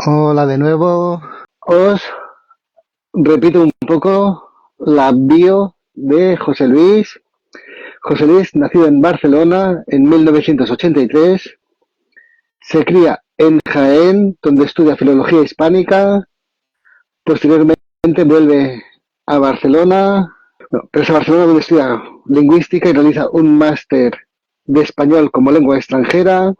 Hola de nuevo. Os repito un poco la bio de José Luis. José Luis, nacido en Barcelona en 1983, se cría en Jaén, donde estudia filología hispánica. Posteriormente vuelve a Barcelona, regresa a Barcelona donde estudia lingüística y realiza un máster de español como lengua extranjera.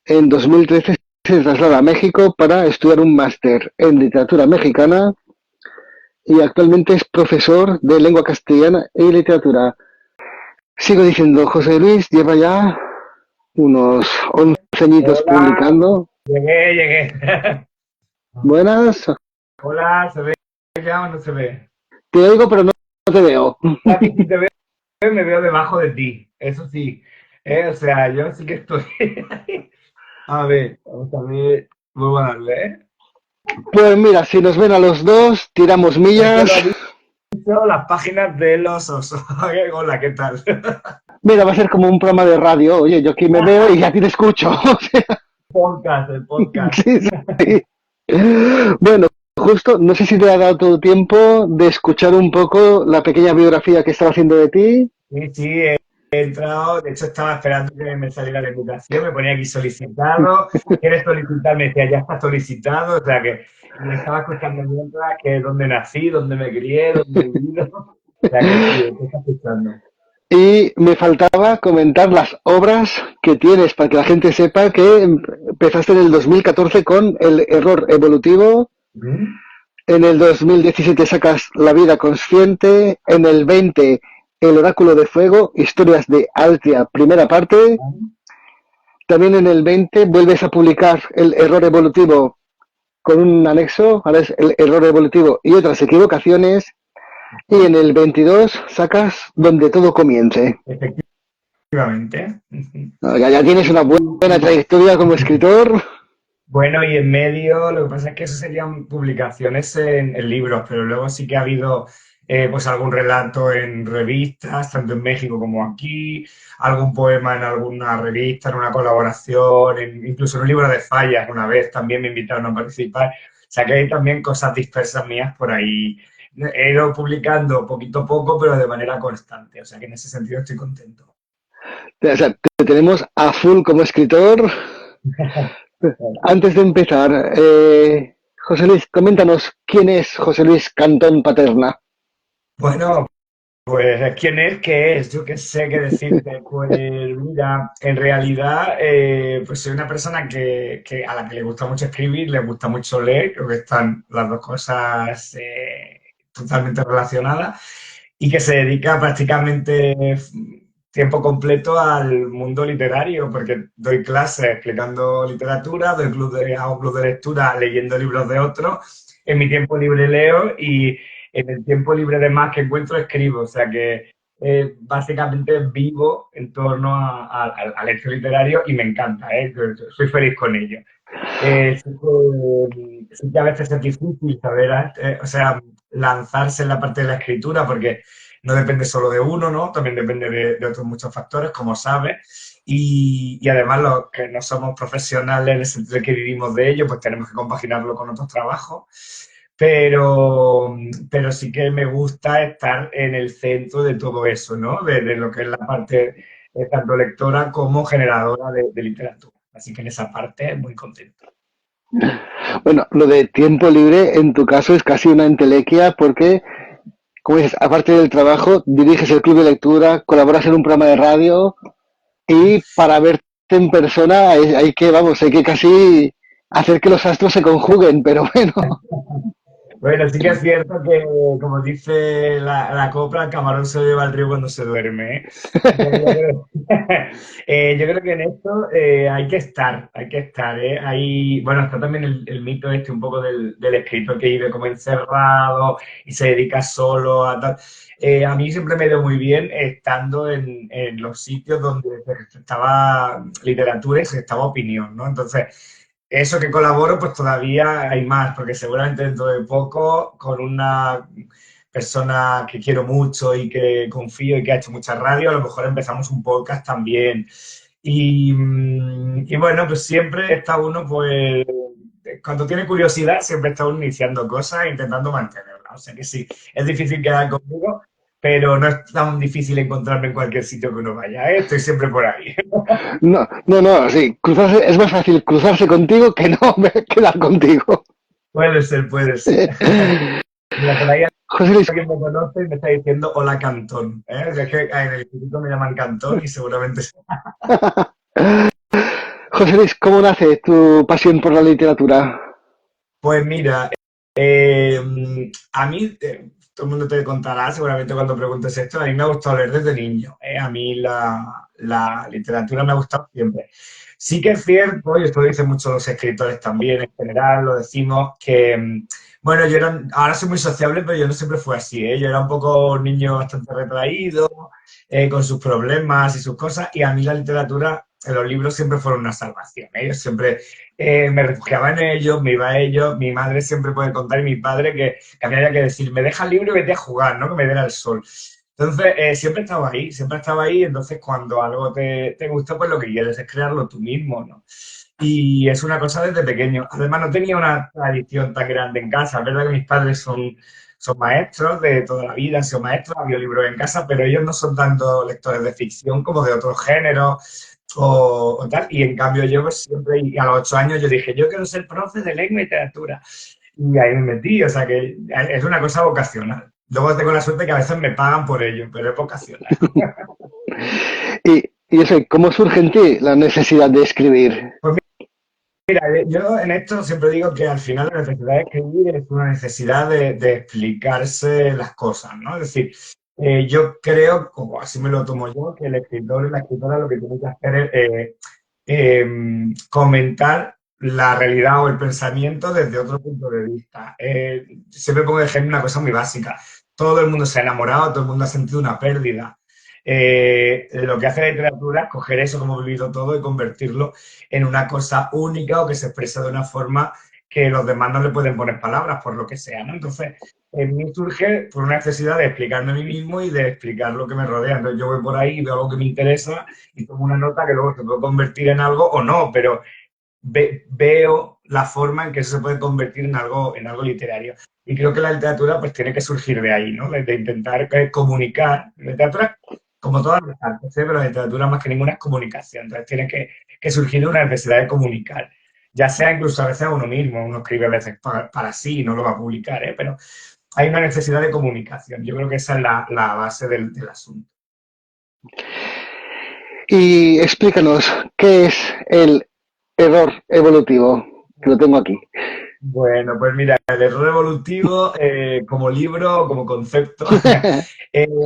En 2013 se traslada a México para estudiar un máster en literatura mexicana y actualmente es profesor de lengua castellana y literatura. Sigo diciendo, José Luis lleva ya unos 11 añitos Hola, publicando. llegué. Buenas, Hola, ¿se ve ya o no se ve? te oigo pero no te veo. A ti sí te veo, me veo debajo de ti, eso sí. O sea, yo sí que estoy. A ver, vamos a ver. Vuelvo a darle, ¿eh? Pues mira, si nos ven a los dos, tiramos Esto lo millas. ha dicho las páginas de los osos. Hola, ¿qué tal? Mira, va a ser como un programa de radio. Oye, yo aquí me veo y a ti te escucho. O sea, Podcast, el podcast. sí, sí. Bueno, justo, no sé si te ha dado todo tiempo de escuchar un poco la pequeña biografía que estaba haciendo de ti. Sí, sí, he entrado, de hecho estaba esperando que me saliera la invitación, me ponía aquí solicitado, ¿quieres solicitar? Me decía, ya está solicitado, o sea que me estaba escuchando mientras que dónde nací, dónde me crié, dónde he vivido, o sea que sí, te está escuchando. Y me faltaba comentar las obras que tienes para que la gente sepa que empezaste en el 2014 con El error evolutivo, ¿Mm? en el 2017 sacas La vida consciente, en el 20 El oráculo de fuego, historias de Altria, primera parte, también en el 20 vuelves a publicar El error evolutivo con un anexo, ahora es El error evolutivo y otras equivocaciones, y en el 22 sacas Donde todo comience. Efectivamente. Ujú. Ya tienes una buena trayectoria como escritor. Bueno, y en medio, lo que pasa es que eso serían publicaciones en libros, pero luego sí que ha habido pues algún relato en revistas, tanto en México como aquí, algún poema en alguna revista, en una colaboración, incluso en un libro de fallas una vez también me invitaron a participar. O sea que hay también cosas dispersas mías por ahí. He ido publicando poquito a poco, pero de manera constante. O sea que en ese sentido estoy contento. O sea, te tenemos a full como escritor. Antes de empezar, José Luis, coméntanos quién es José Luis Cantón Paterna. Bueno, pues, ¿quién es? ¿Qué es? Yo qué sé qué decirte. Pues mira, en realidad, pues soy una persona a la que le gusta mucho escribir, le gusta mucho leer, creo que están las dos cosas totalmente relacionadas, y que se dedica prácticamente tiempo completo al mundo literario, porque doy clases explicando literatura, hago club de lectura leyendo libros de otros, en mi tiempo libre leo y en el tiempo libre de más que encuentro escribo, o sea que básicamente vivo en torno al hecho literario y me encanta, soy feliz con ello. Sí que a veces es difícil saber, o sea, lanzarse en la parte de la escritura porque no depende solo de uno, ¿no? También depende de otros muchos factores, como sabes. Y además los que no somos profesionales en el sentido de que vivimos de ello, pues tenemos que compaginarlo con otros trabajos, pero, pero sí que me gusta estar en el centro de todo eso, ¿no? De lo que es la parte tanto lectora como generadora de literatura. Así que en esa parte muy contento. Bueno, lo de tiempo libre en tu caso es casi una entelequia porque, como dices, aparte del trabajo, diriges el club de lectura, colaboras en un programa de radio y para verte en persona hay que, vamos, hay que casi hacer que los astros se conjuguen, pero bueno. Bueno, sí que es cierto que, como dice la copla, el camarón se lleva al río cuando se duerme, ¿eh? Entonces, yo creo que en esto hay que estar, ¿eh? Bueno, está también el mito este un poco del escritor que vive como encerrado y se dedica solo a tal. A mí siempre me dio muy bien estando en los sitios donde se estaba literatura y se estaba opinión, ¿no? Entonces, eso que colaboro, pues todavía hay más, porque seguramente dentro de poco, con una persona que quiero mucho y que confío y que ha hecho mucha radio, a lo mejor empezamos un podcast también. Y bueno, pues siempre está uno, pues, cuando tiene curiosidad siempre está uno iniciando cosas e intentando mantenerla. O sea que sí, es difícil quedar conmigo, pero no es tan difícil encontrarme en cualquier sitio que uno vaya, ¿eh? Estoy siempre por ahí. No, no, no, sí, cruzarse, es más fácil cruzarse contigo que no quedar contigo. Puede ser, puede ser. Mira, por ahí José Luis, alguien me conoce y me está diciendo hola Cantón. ¿Eh? Es que en el instituto me llaman Cantón y seguramente José Luis, ¿cómo nace tu pasión por la literatura? pues mira, a mí, todo el mundo te contará seguramente cuando preguntes esto, a mí me ha gustado leer desde niño. A mí la literatura me ha gustado siempre. Sí que es cierto, y esto lo dicen muchos los escritores también, en general lo decimos, que, bueno, ahora soy muy sociable, pero yo no siempre fue así, ¿eh? Yo era un poco un niño bastante retraído, con sus problemas y sus cosas, y a mí la literatura, los libros siempre fueron una salvación, ¿eh? Yo siempre me refugiaba en ellos, me iba a ellos. Mi madre siempre puede contar y mi padre que a mí había que decir, me deja el libro y vete a jugar, ¿no? Que me diera el sol. Entonces, siempre estaba ahí, siempre estaba ahí. Entonces, cuando algo te gusta, pues lo que quieres es crearlo tú mismo, ¿no? Y es una cosa desde pequeño. Además, no tenía una tradición tan grande en casa. Es verdad que mis padres son maestros de toda la vida, han sido maestros, había libros en casa, pero ellos no son tanto lectores de ficción como de otros géneros o tal. Y en cambio yo pues, siempre, y a los 8 años yo dije, yo quiero ser profe de lengua y literatura. Y ahí me metí, o sea que es una cosa vocacional. Luego tengo la suerte que a veces me pagan por ello, pero es vocacional. Y yo sé, ¿cómo surge en ti la necesidad de escribir? Pues mira, yo en esto siempre digo que al final la necesidad de escribir es una necesidad de explicarse las cosas, ¿no? Es decir, yo creo, como así me lo tomo yo, que el escritor y la escritora lo que tiene que hacer es comentar la realidad o el pensamiento desde otro punto de vista. Siempre pongo de ejemplo una cosa muy básica. Todo el mundo se ha enamorado, todo el mundo ha sentido una pérdida. Lo que hace la literatura es coger eso como vivido todo y convertirlo en una cosa única o que se expresa de una forma que los demás no le pueden poner palabras por lo que sea, ¿no? Entonces, en mí surge por una necesidad de explicarme a mí mismo y de explicar lo que me rodea. Entonces, yo voy por ahí, veo algo que me interesa y tomo una nota que luego se puede convertir en algo o no, pero veo la forma en que eso se puede convertir en algo literario. Y creo que la literatura pues tiene que surgir de ahí, ¿no? De intentar comunicar. La literatura, como todas las artes, ¿eh? Pero la literatura más que ninguna es comunicación. Entonces tiene que surgir de una necesidad de comunicar. Ya sea incluso a veces a uno mismo, uno escribe a veces para sí, no lo va a publicar, ¿eh? Pero hay una necesidad de comunicación. Yo creo que esa es la base del asunto. Y explícanos, ¿qué es el error evolutivo? Que lo tengo aquí. Bueno, pues mira, el error evolutivo como libro, como concepto.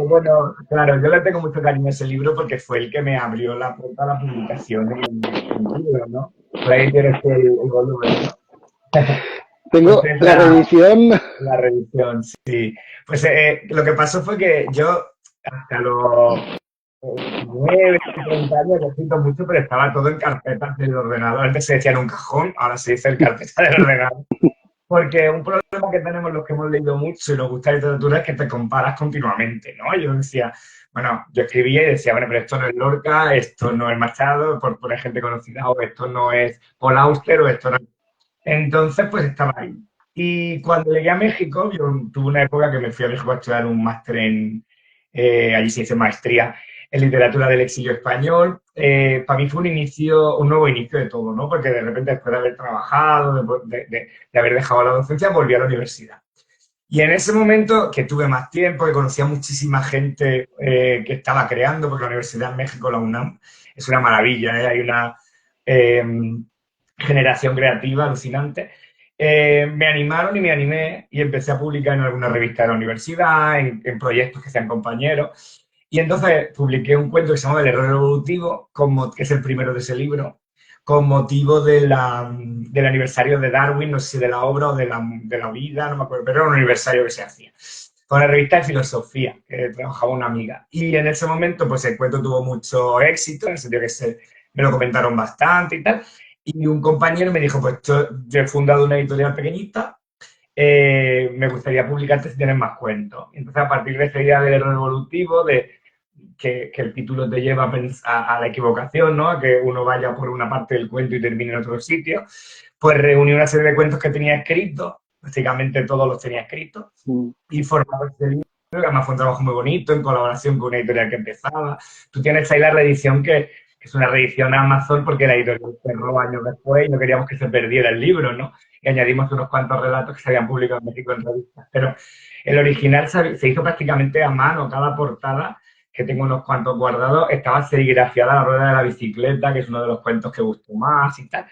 Bueno, claro, yo le tengo mucho cariño a ese libro porque fue el que me abrió la puerta a la publicación en libro, ¿no? Por ahí tienes el volumen, ¿no? Pues Tengo es la revisión. la revisión, sí. Pues lo que pasó fue que yo hasta los 30 años, lo siento mucho, pero estaba todo en carpetas del ordenador. Antes se decía en un cajón, ahora se dice en carpeta del ordenador. Porque un problema que tenemos los que hemos leído mucho y nos gusta la literatura es que te comparas continuamente, ¿no? Yo decía, bueno, yo escribía y decía, bueno, pero esto no es Lorca, esto no es Machado, por poner gente conocida, o esto no es Paul Auster, o esto no. Entonces, pues estaba ahí. Y cuando llegué a México, yo tuve una época que me fui a México a estudiar un máster allí se dice maestría en literatura del exilio español. Para mí fue un nuevo inicio de todo, ¿no? Porque de repente después de haber trabajado, de haber dejado la docencia, volví a la universidad. Y en ese momento que tuve más tiempo, que conocía muchísima gente que estaba creando, porque la Universidad de México, la UNAM, es una maravilla, ¿eh? Hay una eh, generación creativa alucinante. Me animaron y me animé y empecé a publicar en alguna revista de la universidad, en proyectos que sean compañeros. Y entonces publiqué un cuento que se llama El error evolutivo, que es el primero de ese libro, con motivo del aniversario de Darwin, no sé si de la obra o de la vida, no me acuerdo, pero era un aniversario que se hacía. Con la revista de filosofía, que trabajaba una amiga. Y en ese momento, pues el cuento tuvo mucho éxito, en el sentido que me lo comentaron bastante y tal. Y un compañero me dijo, pues yo he fundado una editorial pequeñita, me gustaría publicarte si tienes más cuentos. Entonces, a partir de esa idea del error evolutivo, de que el título te lleva a la equivocación, ¿no? A que uno vaya por una parte del cuento y termine en otro sitio. Pues reuní una serie de cuentos que tenía escritos, básicamente todos los tenía escritos, mm, y formaba este libro, que además fue un trabajo muy bonito, en colaboración con una editorial que empezaba. Tú tienes ahí la reedición que es una reedición a Amazon porque la editorial cerró años después y no queríamos que se perdiera el libro, ¿no? Y añadimos unos cuantos relatos que se habían publicado en México en revistas. Pero el original se hizo prácticamente a mano, cada portada, que tengo unos cuantos guardados, estaba serigrafiada a la rueda de la bicicleta, que es uno de los cuentos que gustó más y tal.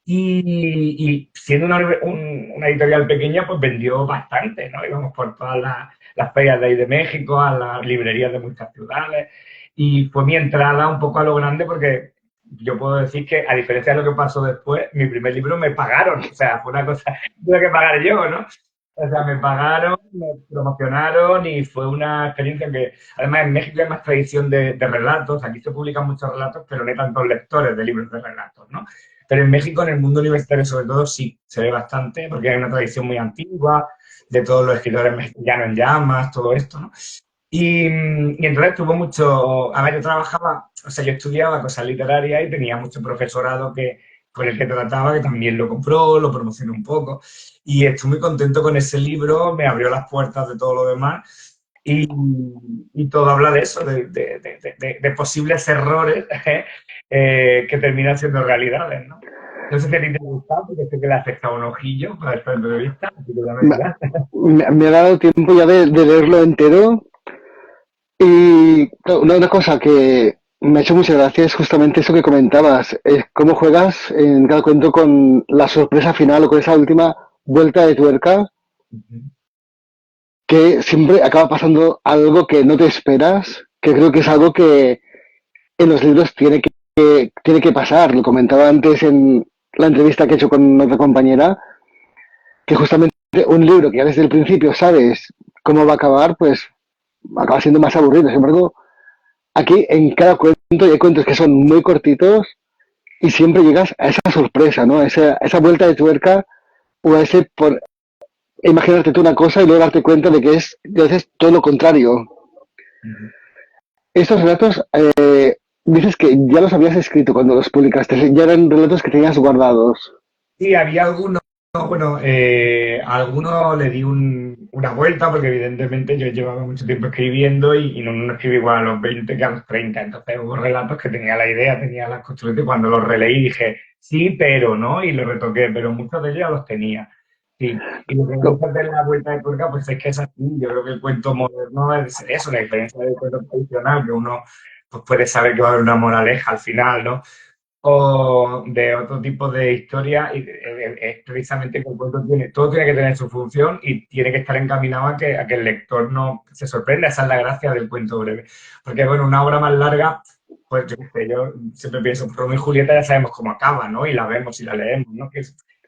Y siendo una editorial pequeña, pues vendió bastante, ¿no? Íbamos por todas las ferias de ahí de México, a las librerías de muchas ciudades, y fue mi entrada un poco a lo grande porque yo puedo decir que, a diferencia de lo que pasó después, mi primer libro me pagaron, o sea, fue una cosa que tuve que pagar yo, ¿no? O sea, me pagaron, me promocionaron y fue una experiencia que, además, en México hay más tradición de relatos, aquí se publican muchos relatos, pero no hay tantos lectores de libros de relatos, ¿no? Pero en México, en el mundo universitario sobre todo, sí, se ve bastante, porque hay una tradición muy antigua de todos los escritores mexicanos en llamas, todo esto, ¿no? Y entonces tuvo mucho, a ver, yo trabajaba, o sea, yo estudiaba cosas literarias y tenía mucho profesorado con el que trataba, que también lo compró, lo promocionó un poco, y estoy muy contento con ese libro, me abrió las puertas de todo lo demás, y, y todo habla de eso, de posibles errores que terminan siendo realidades, ¿no? No sé si a ti te ha gustado, porque sé que le has echado un ojillo para esta entrevista, así que ya me me, dirás. me ha dado tiempo ya de leerlo entero. Y claro, una cosa que me ha hecho mucha gracia es justamente eso que comentabas, cómo juegas en cada cuento con la sorpresa final o con esa última vuelta de tuerca, que siempre acaba pasando algo que no te esperas, que creo que es algo que en los libros tiene que pasar. Lo comentaba antes en la entrevista que he hecho con otra compañera, que justamente un libro que ya desde el principio sabes cómo va a acabar, pues acaba siendo más aburrido. Sin embargo, aquí en cada cuento hay cuentos que son muy cortitos y siempre llegas a esa sorpresa, ¿no? A esa vuelta de tuerca o a ese por imaginarte tú una cosa y luego darte cuenta de que es a veces todo lo contrario. Estos relatos dices que ya los habías escrito cuando los publicaste, ya eran relatos que tenías guardados. Sí, había algunos, bueno, algunos le di una vuelta porque evidentemente yo llevaba mucho tiempo escribiendo y no escribí igual a los 20 que a los 30. Entonces hubo relatos que tenía la idea, tenía las construcciones y cuando los releí dije, sí, pero, ¿no? Y los retoqué, pero muchos de ellos ya los tenía. Sí, y lo que me No, gusta de la vuelta de tuerca, pues es que es así. Yo creo que el cuento moderno es eso, la diferencia del cuento tradicional, que uno pues, puede saber que va a haber una moraleja al final, ¿no? O de otro tipo de historia, y es precisamente que el cuento tiene, todo tiene que tener su función y tiene que estar encaminado a que el lector no se sorprenda. Esa es la gracia del cuento breve. Porque, bueno, una obra más larga, pues yo, qué sé, yo siempre pienso, Romeo y Julieta ya sabemos cómo acaba, ¿no? Y la vemos y la leemos, ¿no?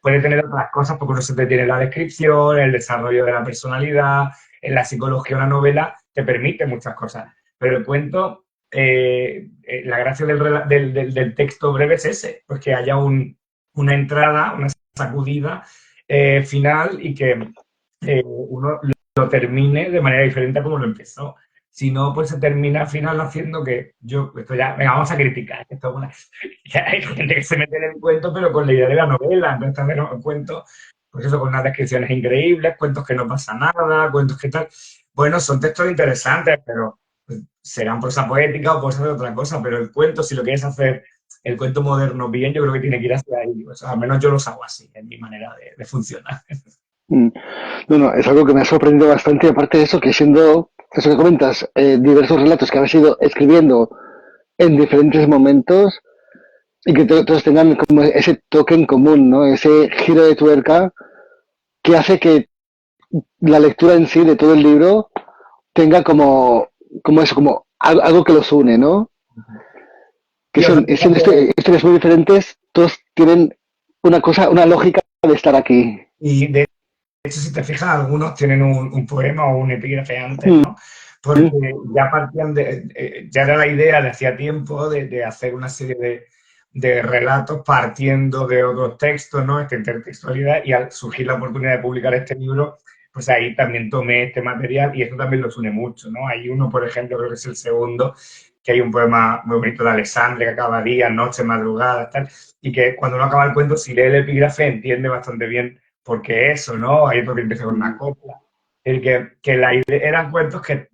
Puede tener otras cosas porque uno se detiene la descripción, el desarrollo de la personalidad, en la psicología una novela te permite muchas cosas. Pero el cuento la gracia del texto breve es ese, pues que haya una entrada, una sacudida final y que uno lo termine de manera diferente a como lo empezó. Si no, pues se termina al final haciendo que yo, esto ya, venga, vamos a criticar. Esto, bueno, ya hay gente que se mete en el cuento, pero con la idea de la novela. Entonces también cuento, pues eso, con unas descripciones increíbles, cuentos que no pasa nada, cuentos que tal. Bueno, son textos interesantes, pero serán prosa poética o puede ser otra cosa, pero el cuento, si lo quieres hacer el cuento moderno bien, yo creo que tiene que ir hacia ahí. O sea, al menos yo los hago así, en mi manera de funcionar. mm, no, es algo que me ha sorprendido bastante, aparte de eso, que siendo, eso que comentas, diversos relatos que habéis ido escribiendo en diferentes momentos y que todos tengan como ese toque en común, ¿no? Ese giro de tuerca que hace que la lectura en sí de todo el libro tenga como eso, como algo que los une, ¿no? Que Sí, o sea, son, siendo historias muy diferentes, todos tienen una cosa, una lógica de estar aquí. y de hecho, si te fijas, algunos tienen un poema o un epígrafe antes, Mm, ¿no? Porque ya partían ya era la idea de hacía tiempo de hacer una serie de relatos partiendo de otros textos, ¿no? Esta intertextualidad, y al surgir la oportunidad de publicar este libro, pues ahí también tomé este material y eso también los une mucho, ¿no? Hay uno, por ejemplo, creo que es el segundo, que hay un poema muy bonito de Alexandre que acaba día, noche, madrugada, tal, y que cuando uno acaba el cuento, si lee el epígrafe, entiende bastante bien por qué eso, ¿no? Hay otro que empieza con una copla. El que eran cuentos que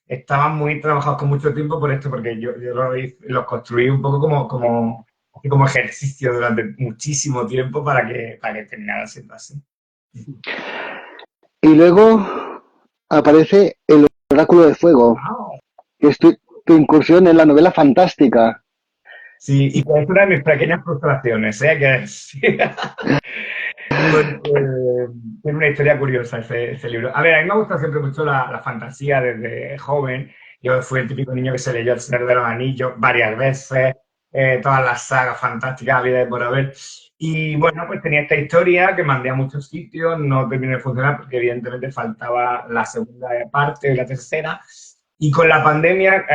estaban muy trabajados con mucho tiempo por esto, porque yo los construí un poco como ejercicio durante muchísimo tiempo para que terminara siendo así. Y luego aparece El Oráculo de Fuego, Wow. que es tu incursión en la novela fantástica. Sí, y que es una de mis pequeñas frustraciones, ¿eh? Que sí. Porque tiene una historia curiosa ese libro. A ver, a mí me gusta siempre mucho la fantasía desde joven. Yo fui el típico niño que se leyó El Señor de los Anillos varias veces, todas las sagas fantásticas, vida de por haber. Y bueno, pues tenía esta historia que mandé a muchos sitios, no terminó de funcionar porque evidentemente faltaba la segunda parte y la tercera. Y con la pandemia,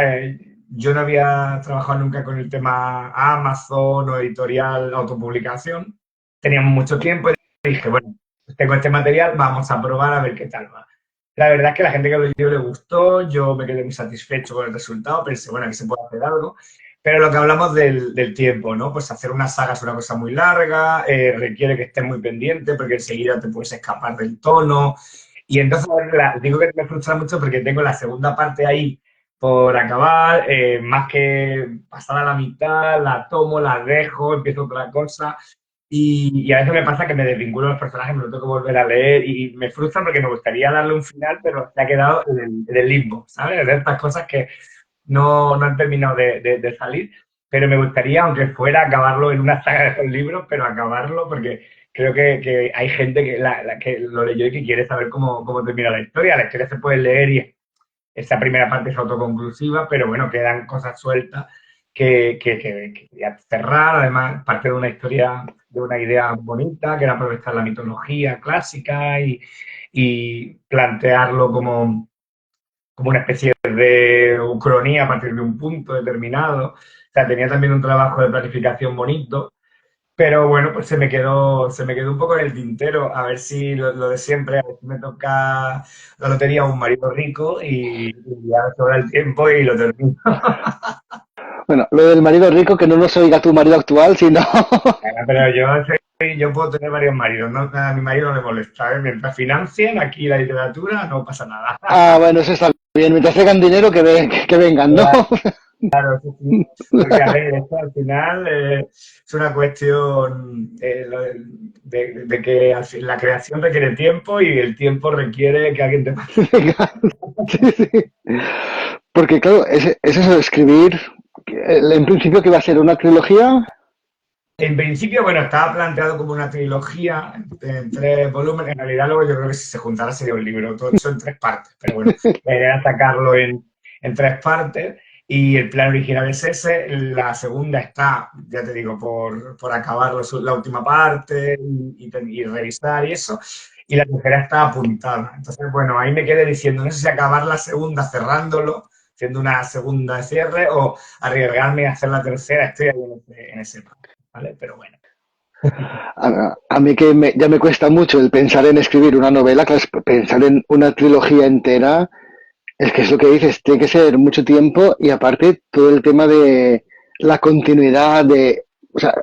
yo no había trabajado nunca con el tema Amazon o editorial, autopublicación. Teníamos mucho tiempo dije, bueno, tengo este material, vamos a probar a ver qué tal va. La verdad es que a la gente que lo leyó le gustó, yo me quedé muy satisfecho con el resultado, pensé, bueno, aquí se puede hacer algo. Pero lo que hablamos del tiempo, ¿no? Pues hacer una saga es una cosa muy larga, requiere que estés muy pendiente porque enseguida te puedes escapar del tono. Y entonces digo que me frustra mucho porque tengo la segunda parte ahí por acabar, más que pasar a la mitad, la tomo, la dejo, empiezo otra cosa. Y a veces me pasa que me desvinculo de los personajes, me lo tengo que volver a leer y me frustra porque me gustaría darle un final, pero se ha quedado en el limbo, ¿sabes? De estas cosas que no han terminado de salir, pero me gustaría, aunque fuera, acabarlo en una saga de esos libros, pero acabarlo porque creo que hay gente que lo leyó y que quiere saber cómo termina la historia. La historia se puede leer y esa primera parte es autoconclusiva, pero bueno, quedan cosas sueltas que quería cerrar. Además, parte de una historia, de una idea bonita, que era aprovechar la mitología clásica y plantearlo como una especie de ucronía a partir de un punto determinado. O sea, tenía también un trabajo de planificación bonito, pero bueno, pues se me quedó un poco en el tintero, a ver si lo de siempre, a ver si me toca la lotería a un marido rico y ya sobra el tiempo y lo termino. Bueno, lo del marido rico, que no nos oiga tu marido actual, sino... Pero yo puedo tener varios maridos, ¿no? A mi marido no le molesta, ¿eh? Mientras financien aquí la literatura, no pasa nada. Ah, bueno, eso está bien. Mientras traigan dinero, que vengan, ¿no? Claro, sí, sí. Porque a ver, esto al final es una cuestión de que al fin, la creación requiere tiempo y el tiempo requiere que alguien te pase. Sí, sí. Porque claro, es eso de escribir, en principio que va a ser una trilogía. En principio, bueno, estaba planteado como una trilogía en 3 volúmenes. En realidad, luego yo creo que si se juntara sería un libro, todo eso en 3 partes. Pero bueno, la idea era sacarlo en 3 partes y el plan original es ese. La segunda está, ya te digo, por acabar la última parte y revisar y eso. Y la tercera está apuntada. Entonces, bueno, ahí me quedé diciendo, no sé si acabar la segunda cerrándolo, haciendo una segunda de cierre o arriesgarme a hacer la tercera. Estoy ahí en ese plan. ¿Vale? Pero bueno. A mí que ya me cuesta mucho el pensar en escribir una novela, claro, pensar en una trilogía entera, es que es lo que dices, tiene que ser mucho tiempo y aparte todo el tema de la continuidad, o sea,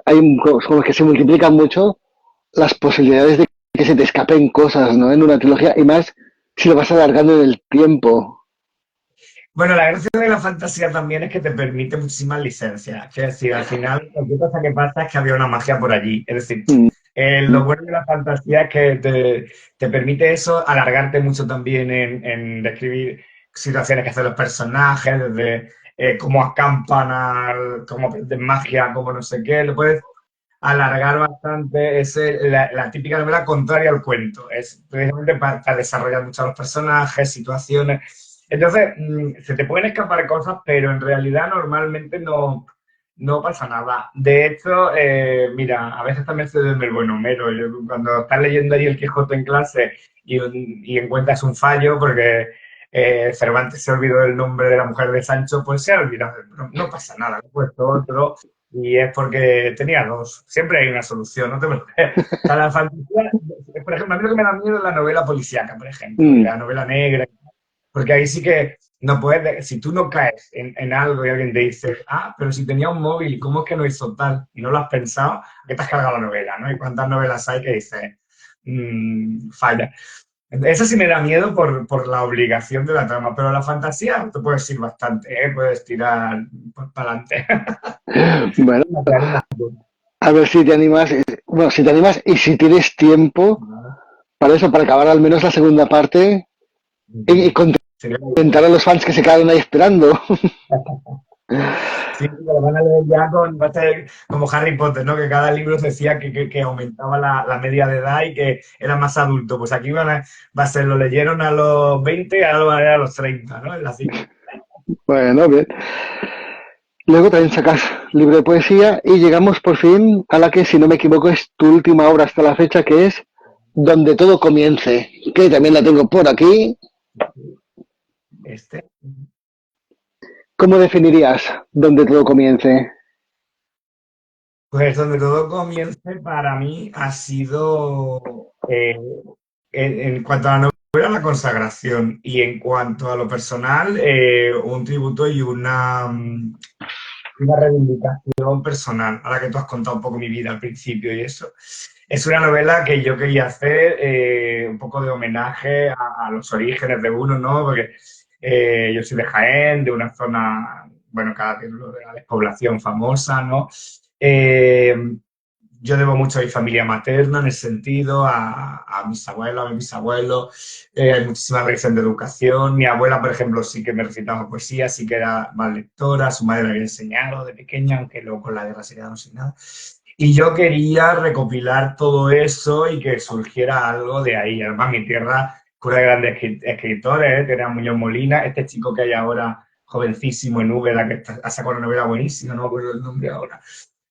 como que se multiplican mucho las posibilidades de que se te escapen cosas, ¿no? En una trilogía y más si lo vas alargando en el tiempo. Bueno, la gracia de la fantasía también es que te permite muchísimas licencias. Es decir, al final, cualquier cosa que pasa es que había una magia por allí. Es decir, Mm. lo bueno de la fantasía es que te permite eso, alargarte mucho también en describir situaciones que hacen los personajes, desde cómo acampan, cómo aprenden magia, cómo no sé qué. Lo puedes alargar bastante. Es la típica novela contraria al cuento. Es precisamente para desarrollar mucho a los personajes, situaciones. Entonces, se te pueden escapar cosas, pero en realidad normalmente no pasa nada. De hecho, mira, a veces también se duerme el buen Homero. Cuando estás leyendo ahí el Quijote en clase y encuentras un fallo porque Cervantes se olvidó del nombre de la mujer de Sancho, pues se ha olvidado. No pasa nada, he puesto otro Y es porque tenía dos. Siempre hay una solución, no te preocupes. Cada fantasía, por ejemplo, a mí lo que me da miedo es la novela policíaca, por ejemplo, y Mm, la novela negra, porque ahí sí que no puedes, si tú no caes en algo y alguien te dice, ah, pero si tenía un móvil, ¿cómo es que no hizo tal? Y no lo has pensado, ¿a qué te has cargado la novela, no? ¿Y cuántas novelas hay que dices, falla? Eso sí me da miedo por la obligación de la trama, pero la fantasía te puedes ir bastante, ¿eh? Puedes tirar para adelante. bueno, a ver si te animas. Bueno, si te animas y si tienes tiempo para eso, para acabar al menos la segunda parte y Sería muy contentar a los fans que se quedaron ahí esperando. sí, lo van a leer ya va a ser como Harry Potter, ¿no? Que cada libro decía que aumentaba la media de edad y que era más adulto. Pues aquí va a ser, lo leyeron a los 20 y ahora lo van a leer a los 30, ¿no? Es así. Bueno, bien. Luego también sacas libro de poesía y llegamos por fin a la que, si no me equivoco, es tu última obra hasta la fecha, que es Donde todo comience, que también la tengo por aquí. Este. ¿Cómo definirías Donde todo comience? Pues donde todo comienza para mí ha sido, en cuanto a la novela, la consagración y en cuanto a lo personal, un tributo y una reivindicación personal, ahora que tú has contado un poco mi vida al principio y eso. Es una novela que yo quería hacer un poco de homenaje a los orígenes de uno, ¿no? Porque yo soy de Jaén, de una zona, bueno, cada título de la despoblación famosa, ¿no? Eh, yo debo mucho a mi familia materna en ese sentido, a mis abuelos, a mis bisabuelos, hay muchísima tradición de educación. Mi abuela, por ejemplo, sí que me recitaba poesía, sí que era más lectora, su madre le había enseñado de pequeña, aunque luego con la guerra se quedaron sin nada. Y yo quería recopilar todo eso y que surgiera algo de ahí. Además, mi tierra, cura de grandes escritores, tenía a Muñoz Molina, este chico que hay ahora, jovencísimo en Úbeda, que ha sacado una novela buenísima, no me acuerdo el nombre ahora,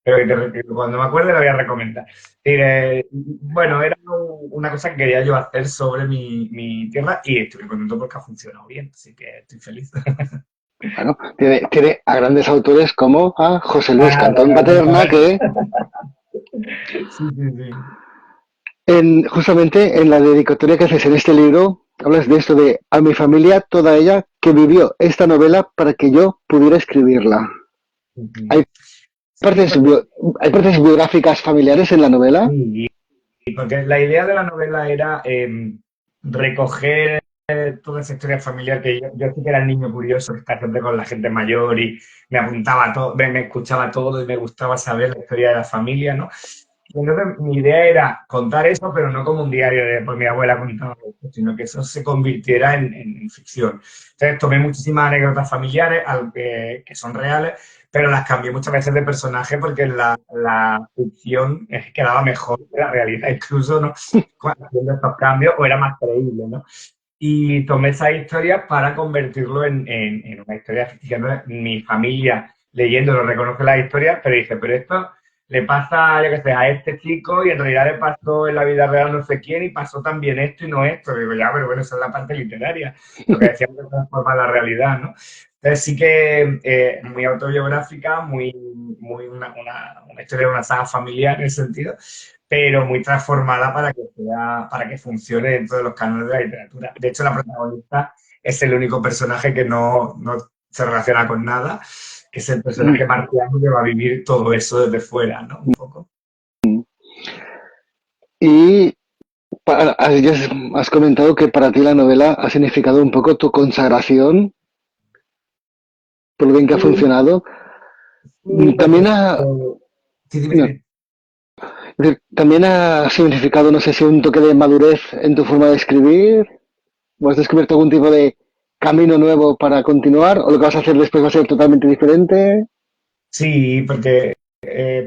pero cuando me acuerde la voy a recomendar. Bueno, era una cosa que quería yo hacer sobre mi tierra y estoy contento porque ha funcionado bien, así que estoy feliz. Bueno, tiene a grandes autores como a José Luis Ah, Cantón Paterna, que sí, sí, sí. justamente en la dedicatoria que haces en este libro, hablas de esto de a mi familia, toda ella, que vivió esta novela para que yo pudiera escribirla. ¿Hay Sí, partes, porque, hay partes biográficas familiares en la novela? sí, porque la idea de la novela era recoger toda esa historia familiar que yo sí que era el niño curioso que está siempre con la gente mayor y me apuntaba a todo, me escuchaba todo y me gustaba saber la historia de la familia, ¿no? Y entonces mi idea era contar eso, pero no como un diario de pues, mi abuela contaba esto, sino que eso se convirtiera en ficción. Entonces tomé muchísimas anécdotas familiares que son reales, pero las cambié muchas veces de personaje porque la ficción quedaba mejor que la realidad, incluso, ¿no? Haciendo estos cambios, o era más creíble, ¿no? Y tomé esa historia para convertirlo en una historia ficticia. Mi familia leyéndolo reconoce la historia, pero dice, pero esto le pasa, yo qué sé, a este chico y en realidad le pasó en la vida real no sé quién y pasó también esto y no esto. Digo, ya, pero bueno, esa es la parte literaria, lo que decíamos de transformar la realidad, ¿no? Entonces sí que muy autobiográfica, muy una historia de una saga familiar en ese sentido, pero muy transformada para que funcione dentro de los cánones de la literatura. De hecho, la protagonista es el único personaje que no se relaciona con nada, que es el personaje marciano que va a vivir todo eso desde fuera, ¿no? Un poco. Y ya has comentado que para ti la novela ha significado un poco tu consagración, por lo bien que ha Sí, funcionado. sí, porque También ha, sí, dime, no, dime. es decir, también ha significado, no sé si un toque de madurez en tu forma de escribir, o has descubierto algún tipo de camino nuevo para continuar, o lo que vas a hacer después va a ser totalmente diferente. Sí, porque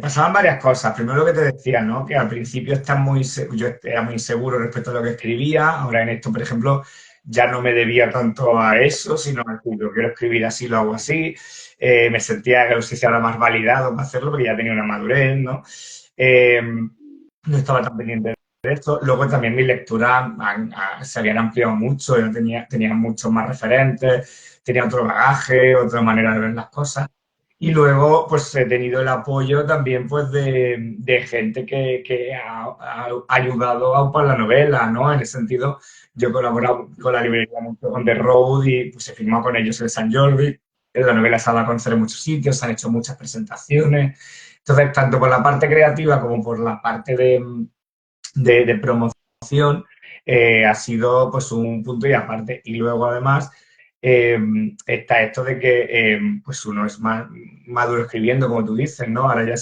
pasaban varias cosas. Primero lo que te decía, ¿no? Que al principio yo era muy inseguro respecto a lo que escribía. Ahora en esto, por ejemplo, ya no me debía tanto a eso, sino a que lo quiero escribir así, lo hago así. Me sentía que no sé si ahora más validado para hacerlo porque ya tenía una madurez, ¿no? No estaba tan pendiente de esto. Luego también mis lecturas se habían ampliado mucho, tenía muchos más referentes, tenía otro bagaje, otra manera de ver las cosas. Y luego, pues he tenido el apoyo también pues de gente que ha ayudado a upar la novela, ¿no? En ese sentido, yo he colaborado con la librería on the Road y pues he firmado con ellos el San Jordi. La novela se ha dado a conocer en muchos sitios, se han hecho muchas presentaciones. Entonces, tanto por la parte creativa como por la parte de promoción, ha sido pues un punto y aparte. Y luego además eh, está esto de que pues uno es más maduro escribiendo, como tú dices, ¿no? Ahora ya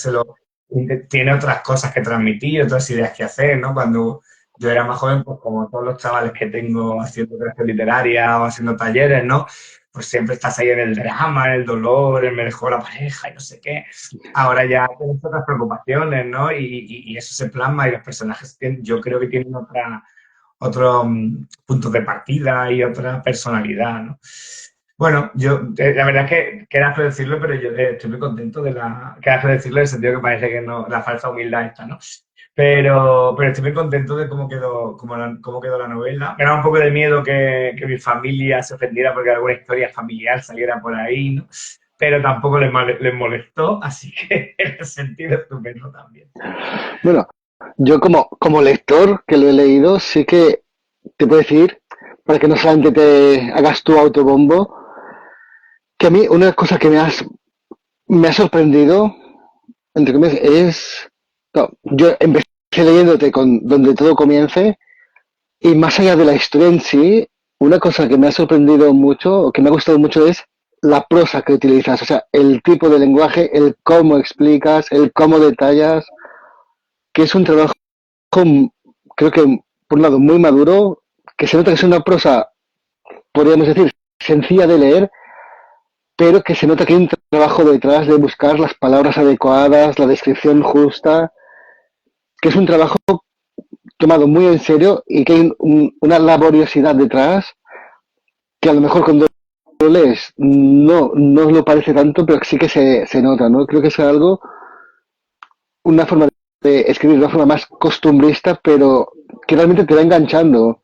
tiene otras cosas que transmitir, otras ideas que hacer, ¿no? Cuando yo era más joven, pues como todos los chavales que tengo haciendo creación literaria o haciendo talleres, ¿no? Pues siempre estás ahí en el drama, en el dolor, en me dejó la pareja y no sé qué. Ahora ya tienes otras preocupaciones, ¿no? Y eso se plasma y los personajes yo creo que tienen otros puntos de partida y otra personalidad, ¿no? Bueno, la verdad es que queda feo decirlo, pero yo estoy muy contento queda feo decirlo en el sentido que parece que no, la falsa humildad esta, ¿no? Pero estoy muy contento de cómo quedó la novela. Me da un poco de miedo que mi familia se ofendiera porque alguna historia familiar saliera por ahí, ¿no? Pero tampoco les molestó, así que en ese sentido estupendo también. Bueno, yo como lector que lo he leído, sí que te puedo decir, para que no solamente te hagas tu autobombo, que a mí una cosa que me ha sorprendido, entre comillas, es... No, yo empecé leyéndote con Donde todo comience y más allá de la historia en sí, una cosa que me ha sorprendido mucho o que me ha gustado mucho es la prosa que utilizas, o sea, el tipo de lenguaje, el cómo explicas, el cómo detallas, que es un trabajo, creo que por un lado muy maduro, que se nota que es una prosa, podríamos decir, sencilla de leer, pero que se nota que hay un trabajo detrás de buscar las palabras adecuadas, la descripción justa, que es un trabajo tomado muy en serio y que hay una laboriosidad detrás que a lo mejor cuando lo lees no lo parece tanto, pero sí que se nota, ¿no? Creo que es algo, una forma de escribir de una forma más costumbrista, pero que realmente te va enganchando.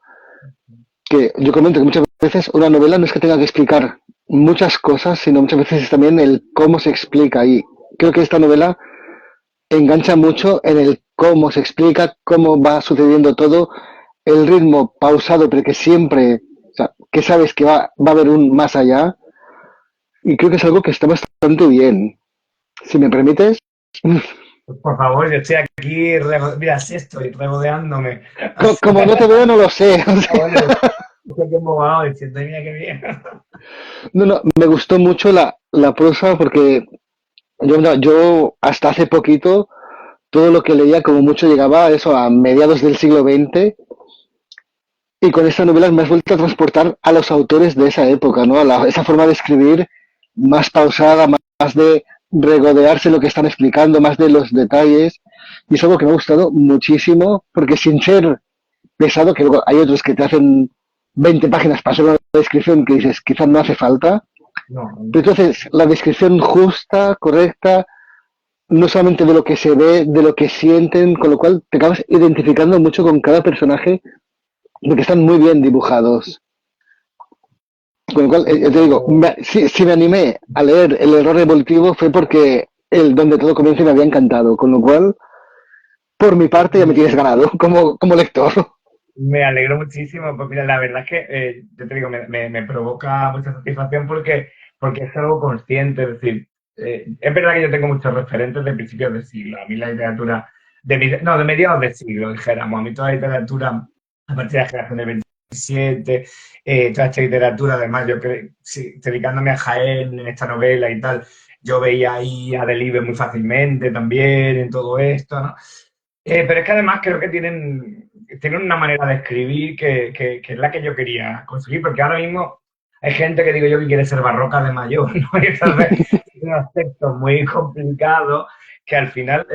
Que yo comento que muchas veces una novela no es que tenga que explicar muchas cosas, sino muchas veces es también el cómo se explica. Y creo que esta novela engancha mucho en el cómo se explica, cómo va sucediendo todo, el ritmo pausado, pero que siempre, o sea, que sabes que va a haber un más allá. Y creo que es algo que está bastante bien. Si me permites, Pues, por favor, yo estoy aquí, mira, sí estoy regodeándome. como no te veo, no lo sé. O Ah, sea, bueno, estoy aquí embobado diciendo, mira qué bien. no, me gustó mucho la prosa porque yo hasta hace poquito todo lo que leía como mucho llegaba a eso a mediados del siglo XX y con esta novela me has vuelto a transportar a los autores de esa época, ¿no? Esa forma de escribir más pausada, más de regodearse lo que están explicando, más de los detalles. Y es algo que me ha gustado muchísimo porque sin ser pesado, que luego hay otros que te hacen 20 páginas para hacer una descripción que dices, quizás no hace falta, No, pero entonces la descripción justa, correcta, no solamente de lo que se ve, de lo que sienten, con lo cual te acabas identificando mucho con cada personaje porque están muy bien dibujados. Con lo cual, yo te digo, si me animé a leer El error evolutivo fue porque el Donde todo comienza me había encantado, con lo cual, por mi parte, ya me tienes ganado como lector. me alegro muchísimo. Pues mira, la verdad es que, yo te digo, me provoca mucha satisfacción porque es algo consciente. Es decir, es verdad que yo tengo muchos referentes de principios de siglo. A mí la literatura, de mediados de siglo, dijéramos. A mí toda la literatura, a partir de la generación del 27, toda esta literatura, además, sí, dedicándome a Jaén en esta novela y tal, yo veía ahí a Delibes muy fácilmente también en todo esto, ¿no? Pero es que además creo que tienen una manera de escribir que es la que yo quería conseguir, porque ahora mismo hay gente que digo yo que quiere ser barroca de mayor, ¿no? Y entonces tiene unos textos muy complicados que al final,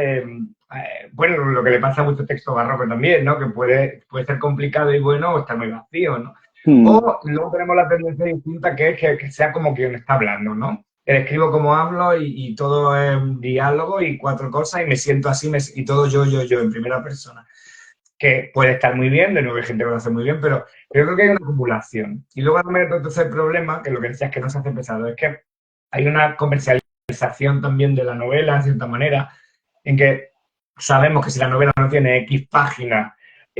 bueno, lo que le pasa a muchos textos barrocos también, ¿no? Que puede ser complicado y bueno o estar muy vacío, ¿no? Hmm. O luego tenemos la tendencia distinta que es que sea como quien está hablando, ¿no? Escribo como hablo y todo es un diálogo y cuatro cosas y me siento así y todo yo en primera persona. Que puede estar muy bien, de nuevo hay gente que lo hace muy bien, pero creo que hay una acumulación. Y luego también entonces el problema, que lo que decías que no se hace pesado, es que hay una comercialización sensación también de la novela, en cierta manera, en que sabemos que si la novela no tiene X páginas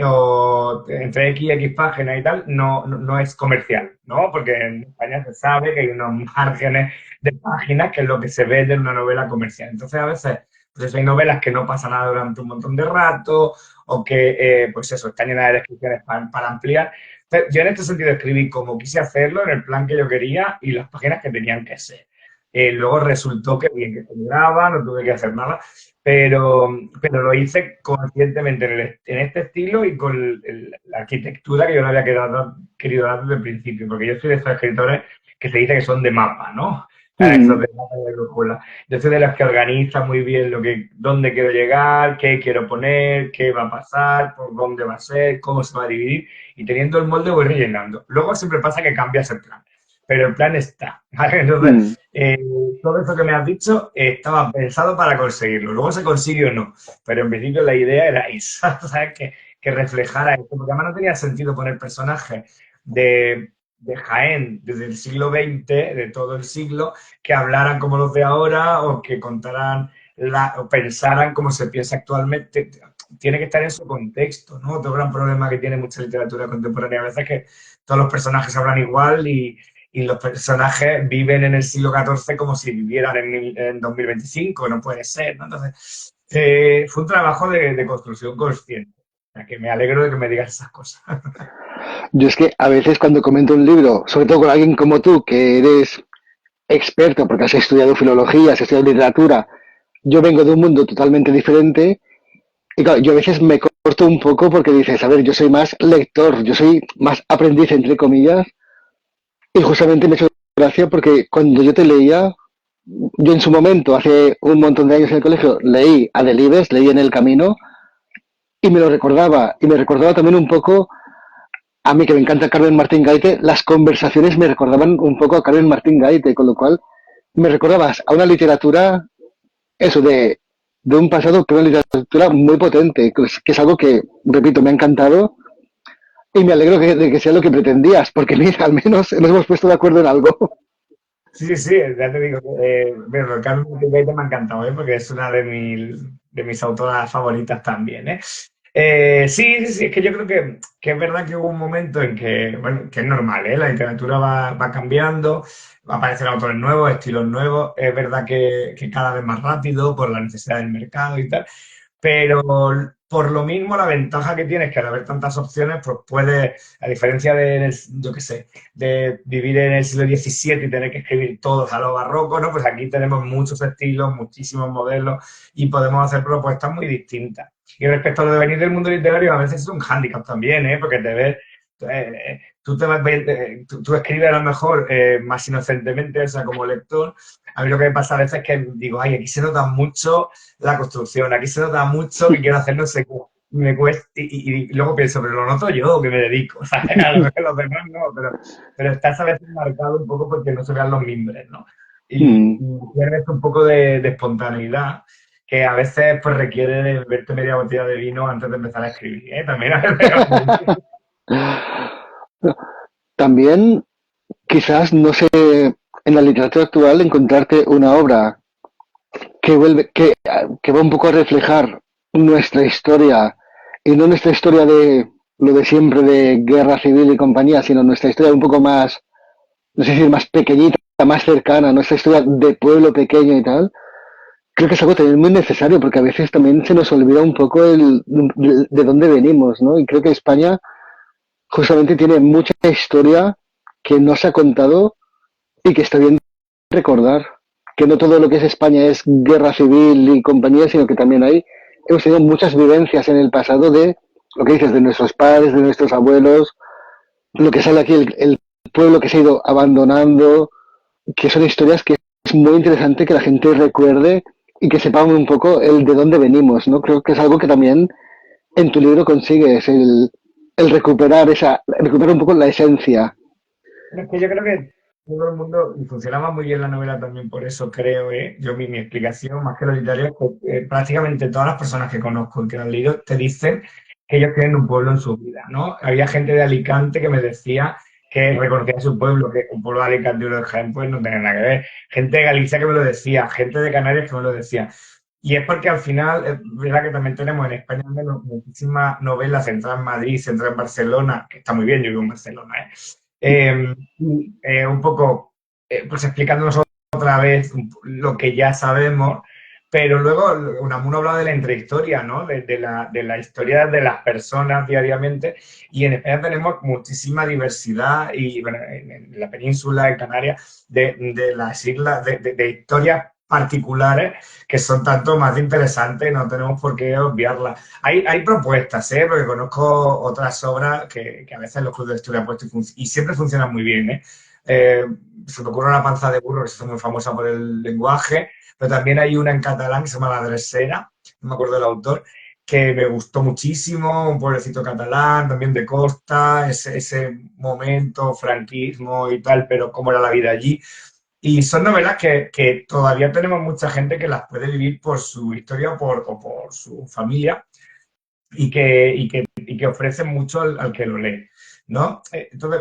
o entre X y X páginas y tal, no es comercial, ¿no? Porque en España se sabe que hay unos márgenes de páginas que es lo que se ve de una novela comercial. Entonces, a veces, pues eso, hay novelas que no pasa nada durante un montón de rato o que, pues eso, están llenas de descripciones para ampliar. Entonces, yo en este sentido escribí como quise hacerlo, en el plan que yo quería y las páginas que tenían que ser. Luego resultó que bien que se miraba, no tuve que hacer nada, pero, pero lo hice conscientemente en este estilo y con la arquitectura que yo le había querido dar desde el principio, porque yo soy de esos escritores que se dice que son de mapa, ¿no? Esos Mm. de mapa de brújula. Yo soy de los que organiza muy bien dónde quiero llegar, qué quiero poner, qué va a pasar, por dónde va a ser, cómo se va a dividir, y teniendo el molde voy rellenando. Luego siempre pasa que cambias el plan, pero el plan está, ¿vale? Mm. Entonces, todo eso que me has dicho estaba pensado para conseguirlo. Luego se consigue o no, pero en principio la idea era esa, ¿sabes? Que reflejara esto, porque además no tenía sentido poner personajes de Jaén desde el siglo XX, de todo el siglo, que hablaran como los de ahora o que contaran o pensaran como se piensa actualmente. Tiene que estar en su contexto, ¿no? Otro gran problema que tiene mucha literatura contemporánea a veces es que todos los personajes hablan igual y los personajes viven en el siglo XIV como si vivieran en 2025, no puede ser, ¿no? Entonces, fue un trabajo de construcción consciente, o sea, que me alegro de que me digas esas cosas. Yo es que a veces cuando comento un libro, sobre todo con alguien como tú, que eres experto porque has estudiado filología, has estudiado literatura, yo vengo de un mundo totalmente diferente y claro, yo a veces me corto un poco porque dices, a ver, yo soy más lector, yo soy más aprendiz, entre comillas, y justamente me he hecho gracia porque cuando yo te leía, yo en su momento, hace un montón de años en el colegio, leí a Delibes, leí En el Camino, y me lo recordaba, y me recordaba también un poco, a mí que me encanta Carmen Martín Gaite, las conversaciones me recordaban un poco a Carmen Martín Gaite, con lo cual me recordabas a una literatura, eso, de un pasado, pero una literatura muy potente, que es algo que, repito, me ha encantado, y me alegro de que sea lo que pretendías, porque mira, al menos nos hemos puesto de acuerdo en algo. Sí, sí, ya te digo, bueno, Carmen Martínez me ha encantado, porque es una de mis autoras favoritas también, ¿eh? Sí, sí, sí, es que yo creo que es verdad que hubo un momento en que, bueno, que es normal, ¿eh? La literatura va cambiando, aparecen autores nuevos, estilos nuevos, es verdad que cada vez más rápido por la necesidad del mercado y tal, pero por lo mismo la ventaja que tienes que al haber tantas opciones, pues puedes, a diferencia de, yo qué sé, de vivir en el siglo XVII y tener que escribir todos a lo barroco, ¿no? Pues aquí tenemos muchos estilos, muchísimos modelos y podemos hacer propuestas muy distintas. Y respecto a lo de venir del mundo literario, a veces es un hándicap también, ¿eh? Porque te ves, tú, tú escribes a lo mejor más inocentemente, o sea, como lector. A mí lo que me pasa a veces es que digo, ay, aquí se nota mucho la construcción, aquí se nota mucho que quiero hacer no sé qué. Me cuesta, y luego pienso, pero lo noto yo que me dedico, ¿sabes? A lo mejor los demás no, pero estás a veces marcado un poco porque no se vean los mimbres, ¿no? Y pierdes un poco de espontaneidad que a veces pues requiere de beberte media botella de vino antes de empezar a escribir, ¿eh? También a veces. También, quizás, no sé, en la literatura actual encontrarte una obra que va un poco a reflejar nuestra historia, y no nuestra historia de lo de siempre de guerra civil y compañía, sino nuestra historia un poco más, no sé decir, más pequeñita, más cercana, nuestra historia de pueblo pequeño y tal. Creo que es algo también muy necesario porque a veces también se nos olvida un poco de dónde venimos, ¿no? Y creo que España justamente tiene mucha historia que no se ha contado y que está bien recordar que no todo lo que es España es guerra civil y compañía, sino que también hemos tenido muchas vivencias en el pasado de lo que dices, de nuestros padres, de nuestros abuelos, lo que sale aquí, el pueblo que se ha ido abandonando, que son historias que es muy interesante que la gente recuerde y que sepamos un poco el de dónde venimos, ¿no? Creo que es algo que también en tu libro consigues, el recuperar un poco la esencia. Pero es que yo creo que todo el mundo, y funcionaba muy bien la novela también por eso, creo, yo mi explicación, más que lo literario, es que prácticamente todas las personas que conozco y que lo han leído te dicen que ellos tienen un pueblo en su vida, ¿no? Había gente de Alicante que me decía que reconocía su pueblo, que un pueblo de Alicante y uno de Jaén, pues no tenía nada que ver. Gente de Galicia que me lo decía, gente de Canarias que me lo decía. Y es porque al final, es verdad que también tenemos en España al menos muchísimas novelas centradas en Madrid, centradas en Barcelona, que está muy bien, yo vivo en Barcelona, ¿eh? Un poco, pues explicándonos otra vez lo que ya sabemos, pero luego Unamuno hablaba de la intrahistoria, ¿no? De la historia de las personas diariamente, y en España tenemos muchísima diversidad, y bueno, en la península, en Canarias, de las islas, de historias particulares que son tanto más interesantes, no tenemos por qué obviarlas. Hay propuestas, ¿eh? Porque conozco otras obras que a veces los clubes de historia han puesto y siempre funcionan muy bien, ¿eh? Eh, Se me ocurre La panza de burro, que se hizo muy famosa por el lenguaje, pero también hay una en catalán que se llama La Dresera, no me acuerdo del autor, que me gustó muchísimo, un pueblecito catalán, también de costa, ese momento, franquismo y tal, pero cómo era la vida allí. Y son novelas que todavía tenemos mucha gente que las puede vivir por su historia o por su familia, y que ofrecen mucho al que lo lee, ¿no? Entonces,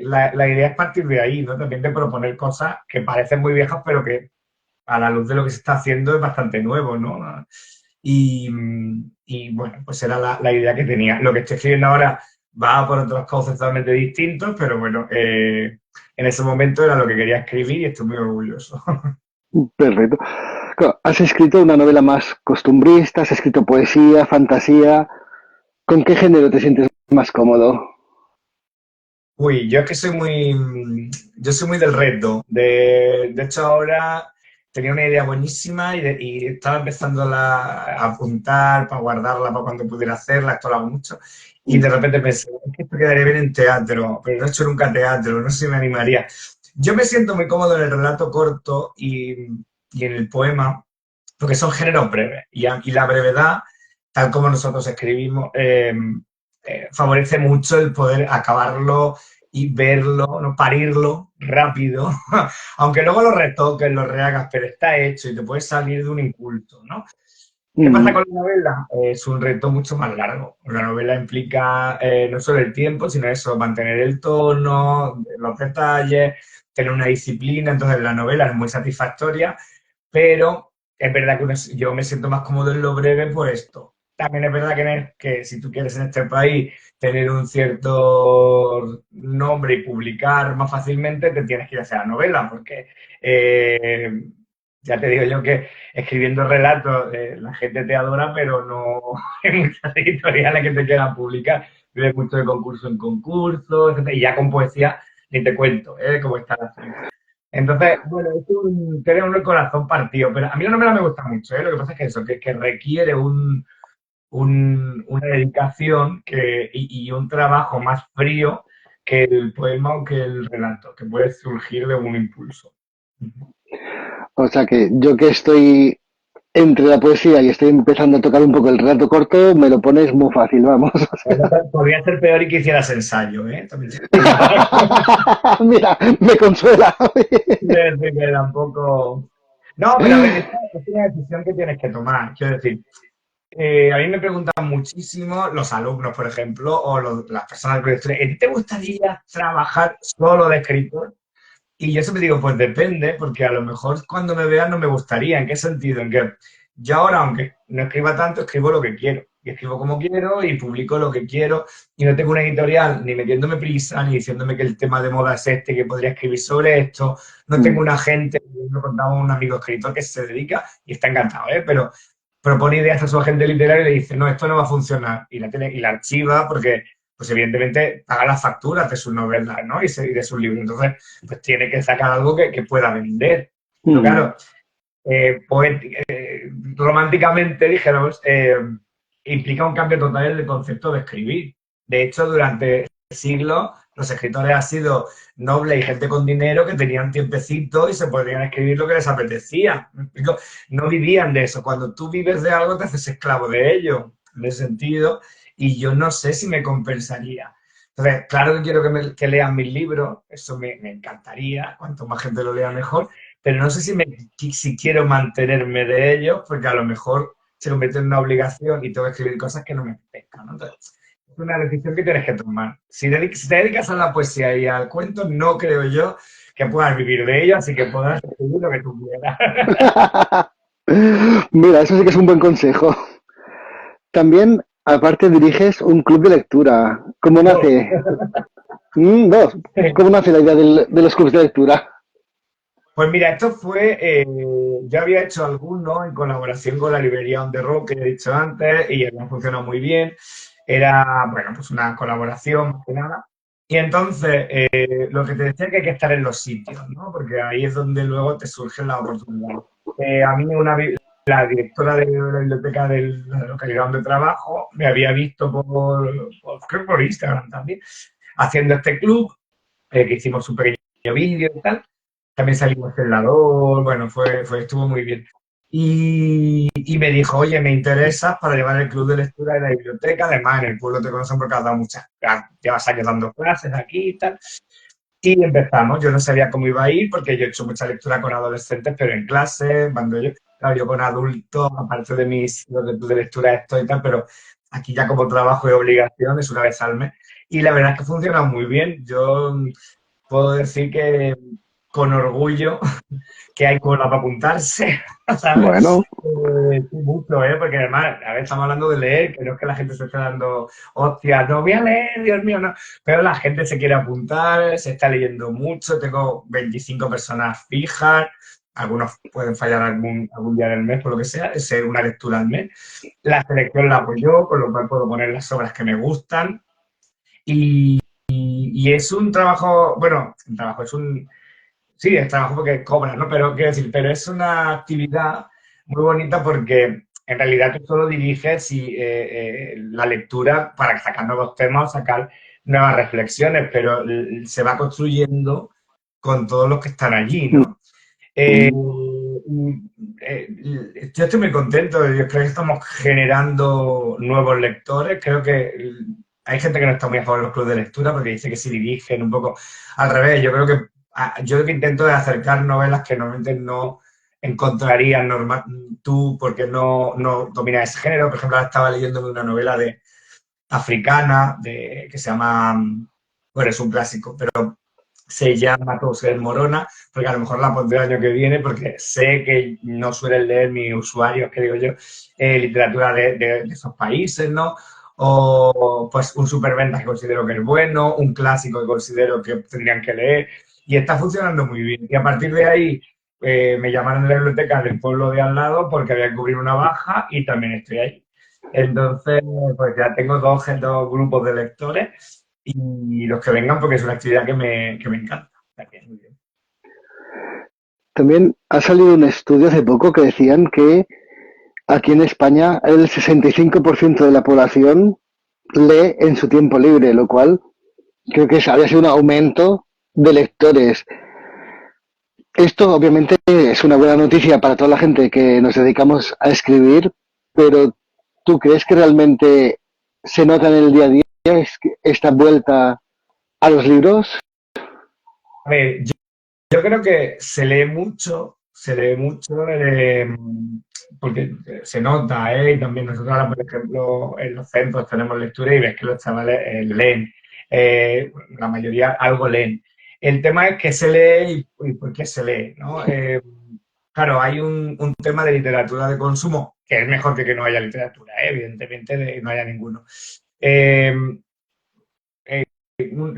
la idea es partir de ahí, ¿no? También de proponer cosas que parecen muy viejas, pero que a la luz de lo que se está haciendo es bastante nuevo, ¿no? Y, bueno, pues era la idea que tenía. Lo que estoy escribiendo ahora va por otros cauces totalmente distintos, pero bueno, en ese momento era lo que quería escribir y estoy muy orgulloso. Perfecto. Claro, has escrito una novela más costumbrista, has escrito poesía, fantasía. ¿Con qué género te sientes más cómodo? Uy, yo es que yo soy muy del reto. De hecho, ahora tenía una idea buenísima y estaba empezando a apuntar para guardarla para cuando pudiera hacerla. Esto lo hago mucho. Y de repente pensé, es que esto quedaría bien en teatro, pero no he hecho nunca teatro, no sé si me animaría. Yo me siento muy cómodo en el relato corto y en el poema, porque son géneros breves. Y la brevedad, tal como nosotros escribimos, favorece mucho el poder acabarlo y verlo, ¿no? Parirlo rápido, aunque luego lo retoques, lo rehagas, pero está hecho y te puedes salir de un inculto, ¿no? ¿Qué pasa Mm, con la novela? Es un reto mucho más largo. La novela implica no solo el tiempo, sino eso, mantener el tono, los detalles, tener una disciplina. Entonces, la novela es muy satisfactoria, pero es verdad que yo me siento más cómodo en lo breve por esto. También es verdad que si tú quieres en este país tener un cierto nombre y publicar más fácilmente, te tienes que ir hacia la novela, porque ya te digo yo que escribiendo relatos la gente te adora, pero no hay muchas editoriales que te quieran publicar. Vives mucho de concurso en concurso, etcétera, y ya con poesía ni te cuento cómo está la cosa. Entonces, bueno, tiene uno el corazón partido, pero a mí la novela me gusta mucho, ¿eh? Lo que pasa es que eso, que requiere una dedicación y un trabajo más frío que el poema o que el relato, que puede surgir de un impulso. o sea que yo que estoy entre la poesía y estoy empezando a tocar un poco el relato corto, me lo pones muy fácil, vamos. O sea. Podría ser peor y que hicieras ensayo, ¿eh? También Mira, me consuela. decir que tampoco... No, pero a ver, esta es una decisión que tienes que tomar. Quiero decir, a mí me preguntan muchísimo los alumnos, por ejemplo, o las personas que estudian, ¿te gustaría trabajar solo de escritor? Y yo siempre digo, pues depende, porque a lo mejor cuando me vean no me gustaría. ¿En qué sentido? En que yo ahora, aunque no escriba tanto, escribo lo que quiero. Y escribo como quiero y publico lo que quiero. Y no tengo una editorial ni metiéndome prisa, ni diciéndome que el tema de moda es este, que podría escribir sobre esto. No tengo Mm, un agente, me contaba un amigo escritor que se dedica y está encantado, ¿eh? Pero propone ideas a su agente literario y le dice, no, esto no va a funcionar. Y la archiva porque, pues evidentemente, paga las facturas de sus novelas, ¿no? Y de sus libros. Entonces, pues tiene que sacar algo que pueda vender. Pero mm. claro, románticamente, dijéramos, implica un cambio total del concepto de escribir. De hecho, durante siglos, los escritores han sido nobles y gente con dinero que tenían tiempecito y se podían escribir lo que les apetecía. ¿Me explico? No vivían de eso. Cuando tú vives de algo, te haces esclavo de ello, en ese sentido, y yo no sé si me compensaría. Entonces, claro que quiero que lean mis libros, eso me encantaría, cuanto más gente lo lea mejor, pero no sé si quiero mantenerme de ellos, porque a lo mejor se convierte en una obligación y tengo que escribir cosas que no me pescan, ¿no? Entonces, es una decisión que tienes que tomar. Si te dedicas a la poesía y al cuento, no creo yo que puedas vivir de ello, así que podrás escribir lo que tú quieras. Mira, eso sí que es un buen consejo. También, aparte, diriges un club de lectura. ¿Cómo Dos. nace? Dos. ¿Cómo nace la idea de los clubes de lectura? Pues mira, esto fue, yo había hecho algunos en colaboración con la librería On The Road que he dicho antes y habían funcionado muy bien. Era, bueno, pues una colaboración más que nada. Y entonces, lo que te decía que hay que estar en los sitios, ¿no? Porque ahí es donde luego te surgen las oportunidades. A mí la directora de la biblioteca de la localidad donde trabajo me había visto creo que por Instagram también, haciendo este club, que hicimos un pequeño vídeo y tal. También salimos celador, bueno, estuvo muy bien. Y me dijo, oye, me interesas para llevar el club de lectura de la biblioteca, además en el pueblo te conocen porque has dado llevas años dando clases aquí y tal. Y empezamos, yo no sabía cómo iba a ir porque yo he hecho mucha lectura con adolescentes, pero en clase, cuando yo, claro, yo con adultos, aparte de los de lectura esto y tal, pero aquí ya como trabajo y obligación es una vez al mes. Y la verdad es que funciona muy bien. Yo puedo decir que con orgullo que hay cola para apuntarse, ¿sabes? Bueno, Sí, mucho, ¿eh? Porque además, a ver, estamos hablando de leer, que no es que la gente se esté dando, hostia, no voy a leer, Dios mío, no. Pero la gente se quiere apuntar, se está leyendo mucho, tengo 25 personas fijas, algunos pueden fallar algún día del mes, por lo que sea, es una lectura al mes. La selección la hago yo, con lo cual puedo poner las obras que me gustan. Y es un trabajo, bueno, un trabajo, sí, es trabajo porque cobras, ¿no? Pero quiero decir, pero es una actividad muy bonita porque en realidad tú solo diriges la lectura para sacar nuevos temas o sacar nuevas reflexiones, pero se va construyendo con todos los que están allí, ¿no? Eh, yo estoy muy contento, yo creo que estamos generando nuevos lectores, creo que hay gente que no está muy a favor de los clubes de lectura porque dice que se dirigen un poco al revés, yo creo que yo lo que intento es acercar novelas que normalmente no encontrarías tú porque no dominas ese género. Por ejemplo, ahora estaba leyendo una novela de africana que se llama, bueno, es un clásico, pero se llama Todo se desmorona, porque a lo mejor la pondré el año que viene, porque sé que no suelen leer mis usuarios, que digo yo, literatura de esos países, ¿no? O pues un superventa que considero que es bueno, un clásico que considero que tendrían que leer, y está funcionando muy bien. Y a partir de ahí me llamaron de la biblioteca del pueblo de al lado porque había que cubrir una baja y también estoy ahí. Entonces, pues ya tengo dos grupos de lectores y los que vengan porque es una actividad que me encanta. O sea que, muy bien. también ha salido un estudio hace poco que decían que aquí en España el 65% de la población lee en su tiempo libre, lo cual creo que habría sido un aumento de lectores. Esto obviamente es una buena noticia para toda la gente que nos dedicamos a escribir, pero ¿tú crees que realmente se nota en el día a día esta vuelta a los libros? A ver, yo creo que se lee mucho, porque se nota, ¿eh? Y también nosotros ahora, por ejemplo, en los centros tenemos lectura y ves que los chavales leen. La mayoría algo leen. El tema es que se lee y por qué se lee, ¿no? Claro, hay un tema de literatura de consumo, que es mejor que no haya literatura, ¿eh? Evidentemente no haya ninguno. Eh,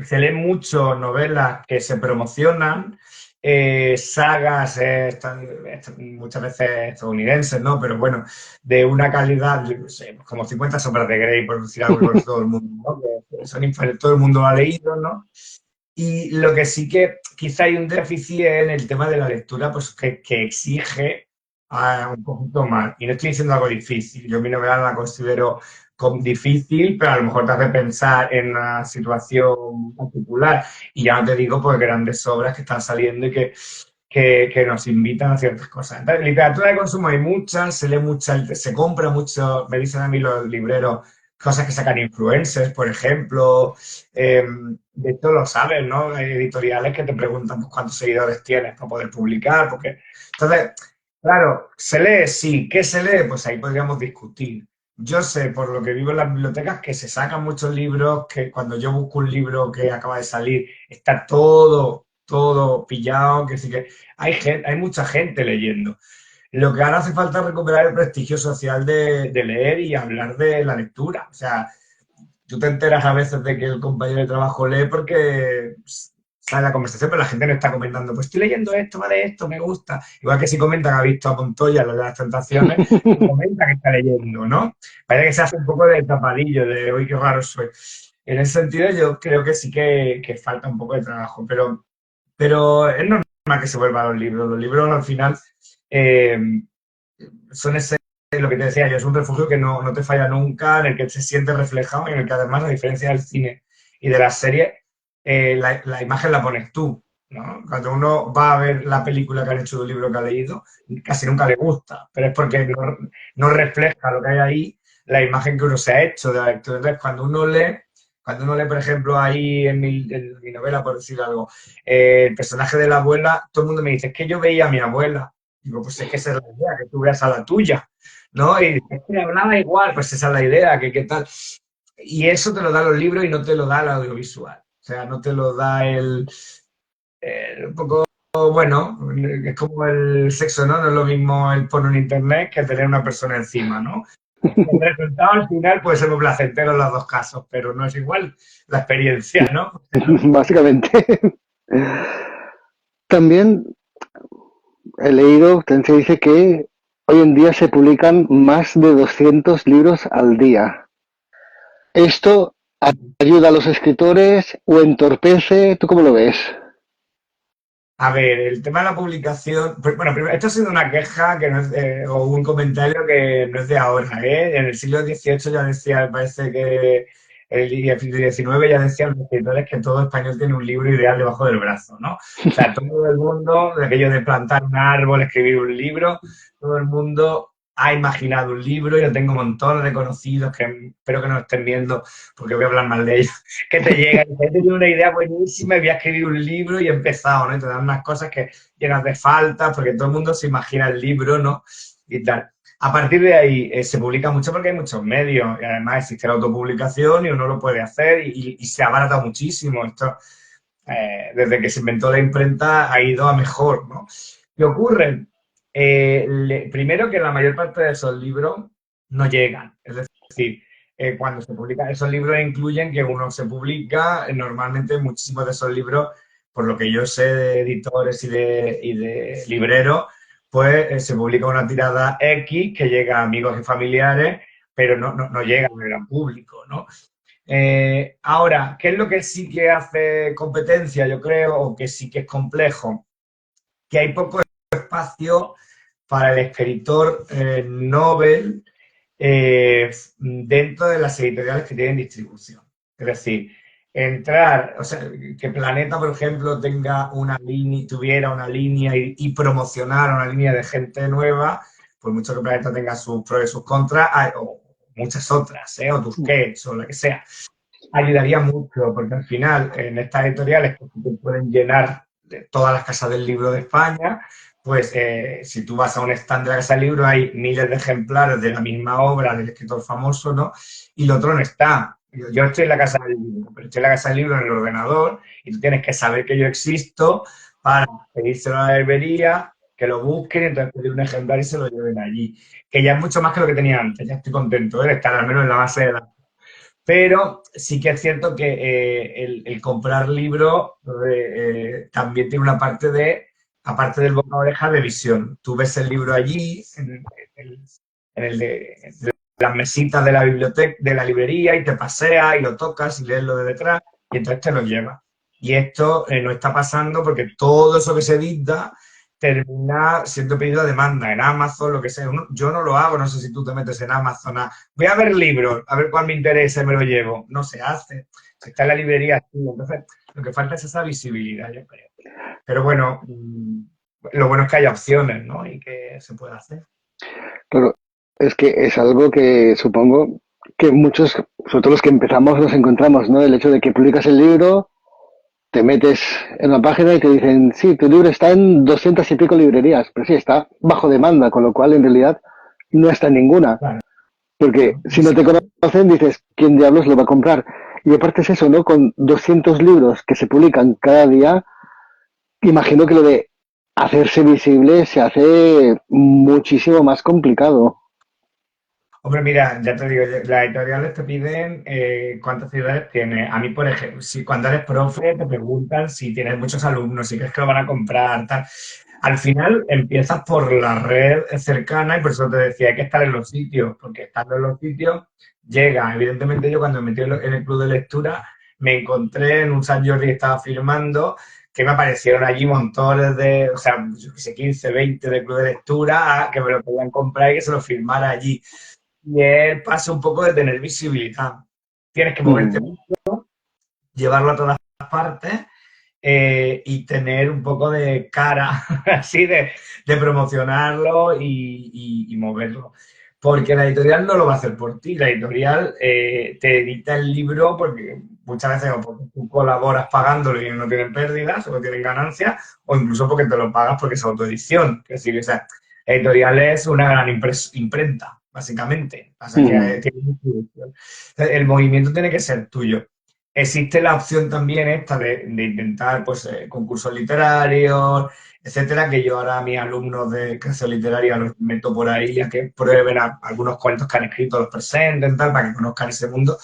Se leen mucho novelas que se promocionan, sagas muchas veces estadounidenses, ¿no? Pero bueno, de una calidad, yo no sé, pues como 50 sombras de Grey, por decir algo que conoce todo el mundo, ¿no? Que son todo el mundo lo ha leído, ¿no? Y lo que sí que quizá hay un déficit en el tema de la lectura, pues que exige un poquito más. Y no estoy diciendo algo difícil. Yo mi novela la considero difícil, pero a lo mejor te hace pensar en una situación particular. Y ya no te digo por grandes obras que están saliendo y que nos invitan a ciertas cosas. Entonces, literatura de consumo hay muchas, se lee mucha, se compra mucho, me dicen a mí los libreros, cosas que sacan influencers, por ejemplo. De esto lo sabes, ¿no? Hay editoriales que te preguntan pues, cuántos seguidores tienes para poder publicar, porque... Entonces, claro, ¿se lee? Sí. ¿Qué se lee? Pues ahí podríamos discutir. yo sé, por lo que vivo en las bibliotecas, que se sacan muchos libros, que cuando yo busco un libro que acaba de salir, está todo pillado, que sí que hay mucha gente leyendo. Lo que ahora hace falta es recuperar el prestigio social de leer y hablar de la lectura. O sea, tú te enteras a veces de que el compañero de trabajo lee porque sale la conversación, pero la gente no está comentando, pues estoy leyendo esto, va de esto, me gusta. Igual que si comenta que ha visto a Montoya, lo de las tentaciones, no comenta que está leyendo, ¿no? Parece que se hace un poco de tapadillo, de hoy qué raro soy. En ese sentido, yo creo que sí que falta un poco de trabajo, pero es normal que se vuelvan los libros. Los libros al final eh, son ese, lo que te decía yo, es un refugio que no te falla nunca, en el que se siente reflejado, en el que además, a diferencia del cine y de las series, la imagen la pones tú, ¿no? Cuando uno va a ver la película que han hecho de un libro que ha leído, casi nunca le gusta, pero es porque no refleja lo que hay ahí, la imagen que uno se ha hecho de la lectura. Entonces, cuando uno lee, por ejemplo, ahí en mi novela, por decir algo, el personaje de la abuela, todo el mundo me dice, es que yo veía a mi abuela. Digo, pues es que esa es la idea, que tú veas a la tuya, ¿no? Y es que hablaba igual, pues esa es la idea, que qué tal. Y eso te lo dan los libros y no te lo da el audiovisual. O sea, no te lo da un poco, bueno, es como el sexo, ¿no? No es lo mismo el porno en internet que tener una persona encima, ¿no? El resultado al final puede ser muy placentero en los dos casos, pero no es igual la experiencia, ¿no? básicamente. También he leído, también se dice que hoy en día se publican más de 200 libros al día. ¿Esto ayuda a los escritores o entorpece? ¿Tú cómo lo ves? A ver, el tema de la publicación, pues, bueno, primero, esto ha sido una queja que no es o un comentario que no es de ahora, ¿eh? En el siglo XVIII ya decía, me parece que el XIX ya decían los escritores que todo español tiene un libro ideal debajo del brazo, ¿no? O sea, todo el mundo, de aquello de plantar un árbol, escribir un libro, todo el mundo ha imaginado un libro y yo tengo montones de conocidos que espero que no estén viendo porque voy a hablar mal de ellos que te llega y te tiene una idea buenísima y voy a escribir un libro y he empezado, ¿no? Y te dan unas cosas que llenas de faltas porque todo el mundo se imagina el libro, ¿no? Y tal. A partir de ahí se publica mucho porque hay muchos medios y además existe la autopublicación y uno lo puede hacer y se abarata muchísimo. Esto, desde que se inventó la imprenta, ha ido a mejor, ¿no? ¿Qué ocurre? Primero que la mayor parte de esos libros no llegan. Es decir, cuando se publican esos libros incluyen que uno se publica, normalmente muchísimos de esos libros, por lo que yo sé de editores y de libreros, pues se publica una tirada X que llega a amigos y familiares, pero no llega al gran público, ¿no? Ahora, ¿qué es lo que sí que hace competencia, yo creo, o que sí que es complejo? Que hay poco espacio para el escritor novel dentro de las editoriales que tienen distribución. Es decir, entrar, o sea, que Planeta, por ejemplo, tuviera una línea y promocionara una línea de gente nueva, por mucho que Planeta tenga sus pros y sus contras, o muchas otras, o Tusquets, o lo que sea, ayudaría mucho, porque al final en estas editoriales que pueden llenar de todas las casas del libro de España, pues si tú vas a un stand de la Casa del Libro hay miles de ejemplares de la misma obra del escritor famoso, ¿no? Y lo otro no está. Yo estoy en la Casa del Libro, pero estoy en la Casa del Libro en el ordenador y tú tienes que saber que yo existo para pedírselo a la librería, que lo busquen y entonces pedir un ejemplar y se lo lleven allí. Que ya es mucho más que lo que tenía antes, ya estoy contento de estar al menos en la base de datos. Pero sí que es cierto que el comprar libros también tiene una parte aparte del boca a oreja, de visión. Tú ves el libro allí, en las mesitas de la biblioteca, de la librería, y te paseas y lo tocas y lees lo de detrás, y entonces te lo llevas. Y esto no está pasando porque todo eso que se dicta termina siendo pedido a demanda en Amazon, lo que sea. Yo no lo hago, no sé si tú te metes en Amazon. Voy a ver libros, a ver cuál me interesa y me lo llevo. No se hace. Si está en la librería, sí. Entonces, lo que falta es esa visibilidad, yo creo. Pero bueno, lo bueno es que haya opciones, ¿no? Y que se pueda hacer. Claro, es que es algo que supongo que muchos, sobre todo los que empezamos, nos encontramos, ¿no? El hecho de que publicas el libro, te metes en una página y te dicen, sí, tu libro está en 200 y pico librerías, pero sí, está bajo demanda, con lo cual en realidad no está en ninguna. Claro. Porque si no te conocen, dices, ¿quién diablos lo va a comprar? Y aparte es eso, ¿no? Con 200 libros que se publican cada día, imagino que lo de hacerse visible se hace muchísimo más complicado. Hombre, mira, ya te digo, las editoriales te piden cuántas ciudades tienes. A mí, por ejemplo, si cuando eres profe te preguntan si tienes muchos alumnos, si crees que lo van a comprar, tal. Al final empiezas por la red cercana y por eso te decía, hay que estar en los sitios, porque estando en los sitios llega. Evidentemente yo cuando me metí en el club de lectura me encontré en un San Jordi que estaba firmando que me aparecieron allí montones de, o sea, yo qué sé, 15, 20 de club de lectura que me lo podían comprar y que se lo firmara allí. Y es pasa un poco de tener visibilidad. Tienes que moverte, Mm, llevarlo a todas partes y tener un poco de cara, así, de promocionarlo y moverlo. Porque la editorial no lo va a hacer por ti. La editorial te edita el libro porque muchas veces o porque tú colaboras pagándolo y no tienen pérdidas o no tienen ganancias, o incluso porque te lo pagas porque es autoedición. Es decir, o sea, la editorial es una gran imprenta, básicamente. Pasa que mm, tiene distribución. El movimiento tiene que ser tuyo. Existe la opción también esta de intentar pues, concursos literarios, etcétera, que yo ahora a mis alumnos de creación literaria los meto por ahí a que prueben algunos cuentos que han escrito, los presenten, tal, para que conozcan ese mundo.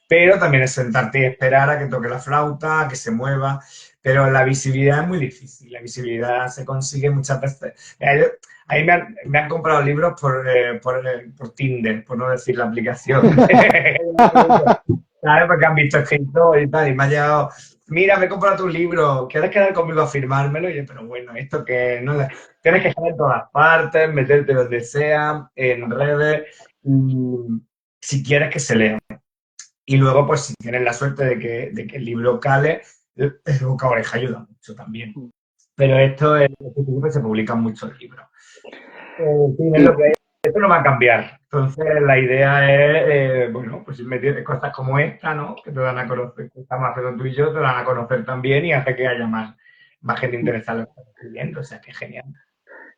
Pero también es sentarte y esperar a que toque la flauta, a que se mueva. Pero la visibilidad es muy difícil. La visibilidad se consigue muchas veces. Ahí me han comprado libros por Tinder, por no decir la aplicación. ¿Sabes? Porque han visto escrito y tal, y me ha llegado, mira, me he comprado tu libro, ¿quieres quedar conmigo a firmármelo? Y yo, pero bueno, esto que no, tienes que estar en todas partes, meterte donde sea, en redes, si quieres que se lea. Y luego, pues si tienes la suerte de que el libro cale, el boca a oreja ayuda mucho también. Pero esto se publican muchos libros. Sí, es y, lo que es. Esto no va a cambiar. Entonces, la idea es, bueno, pues meter cosas como esta, ¿no? Que te dan a conocer, que estamos haciendo tú y yo, te dan a conocer también y hace que haya más gente interesada en lo que estás escribiendo. O sea, que genial.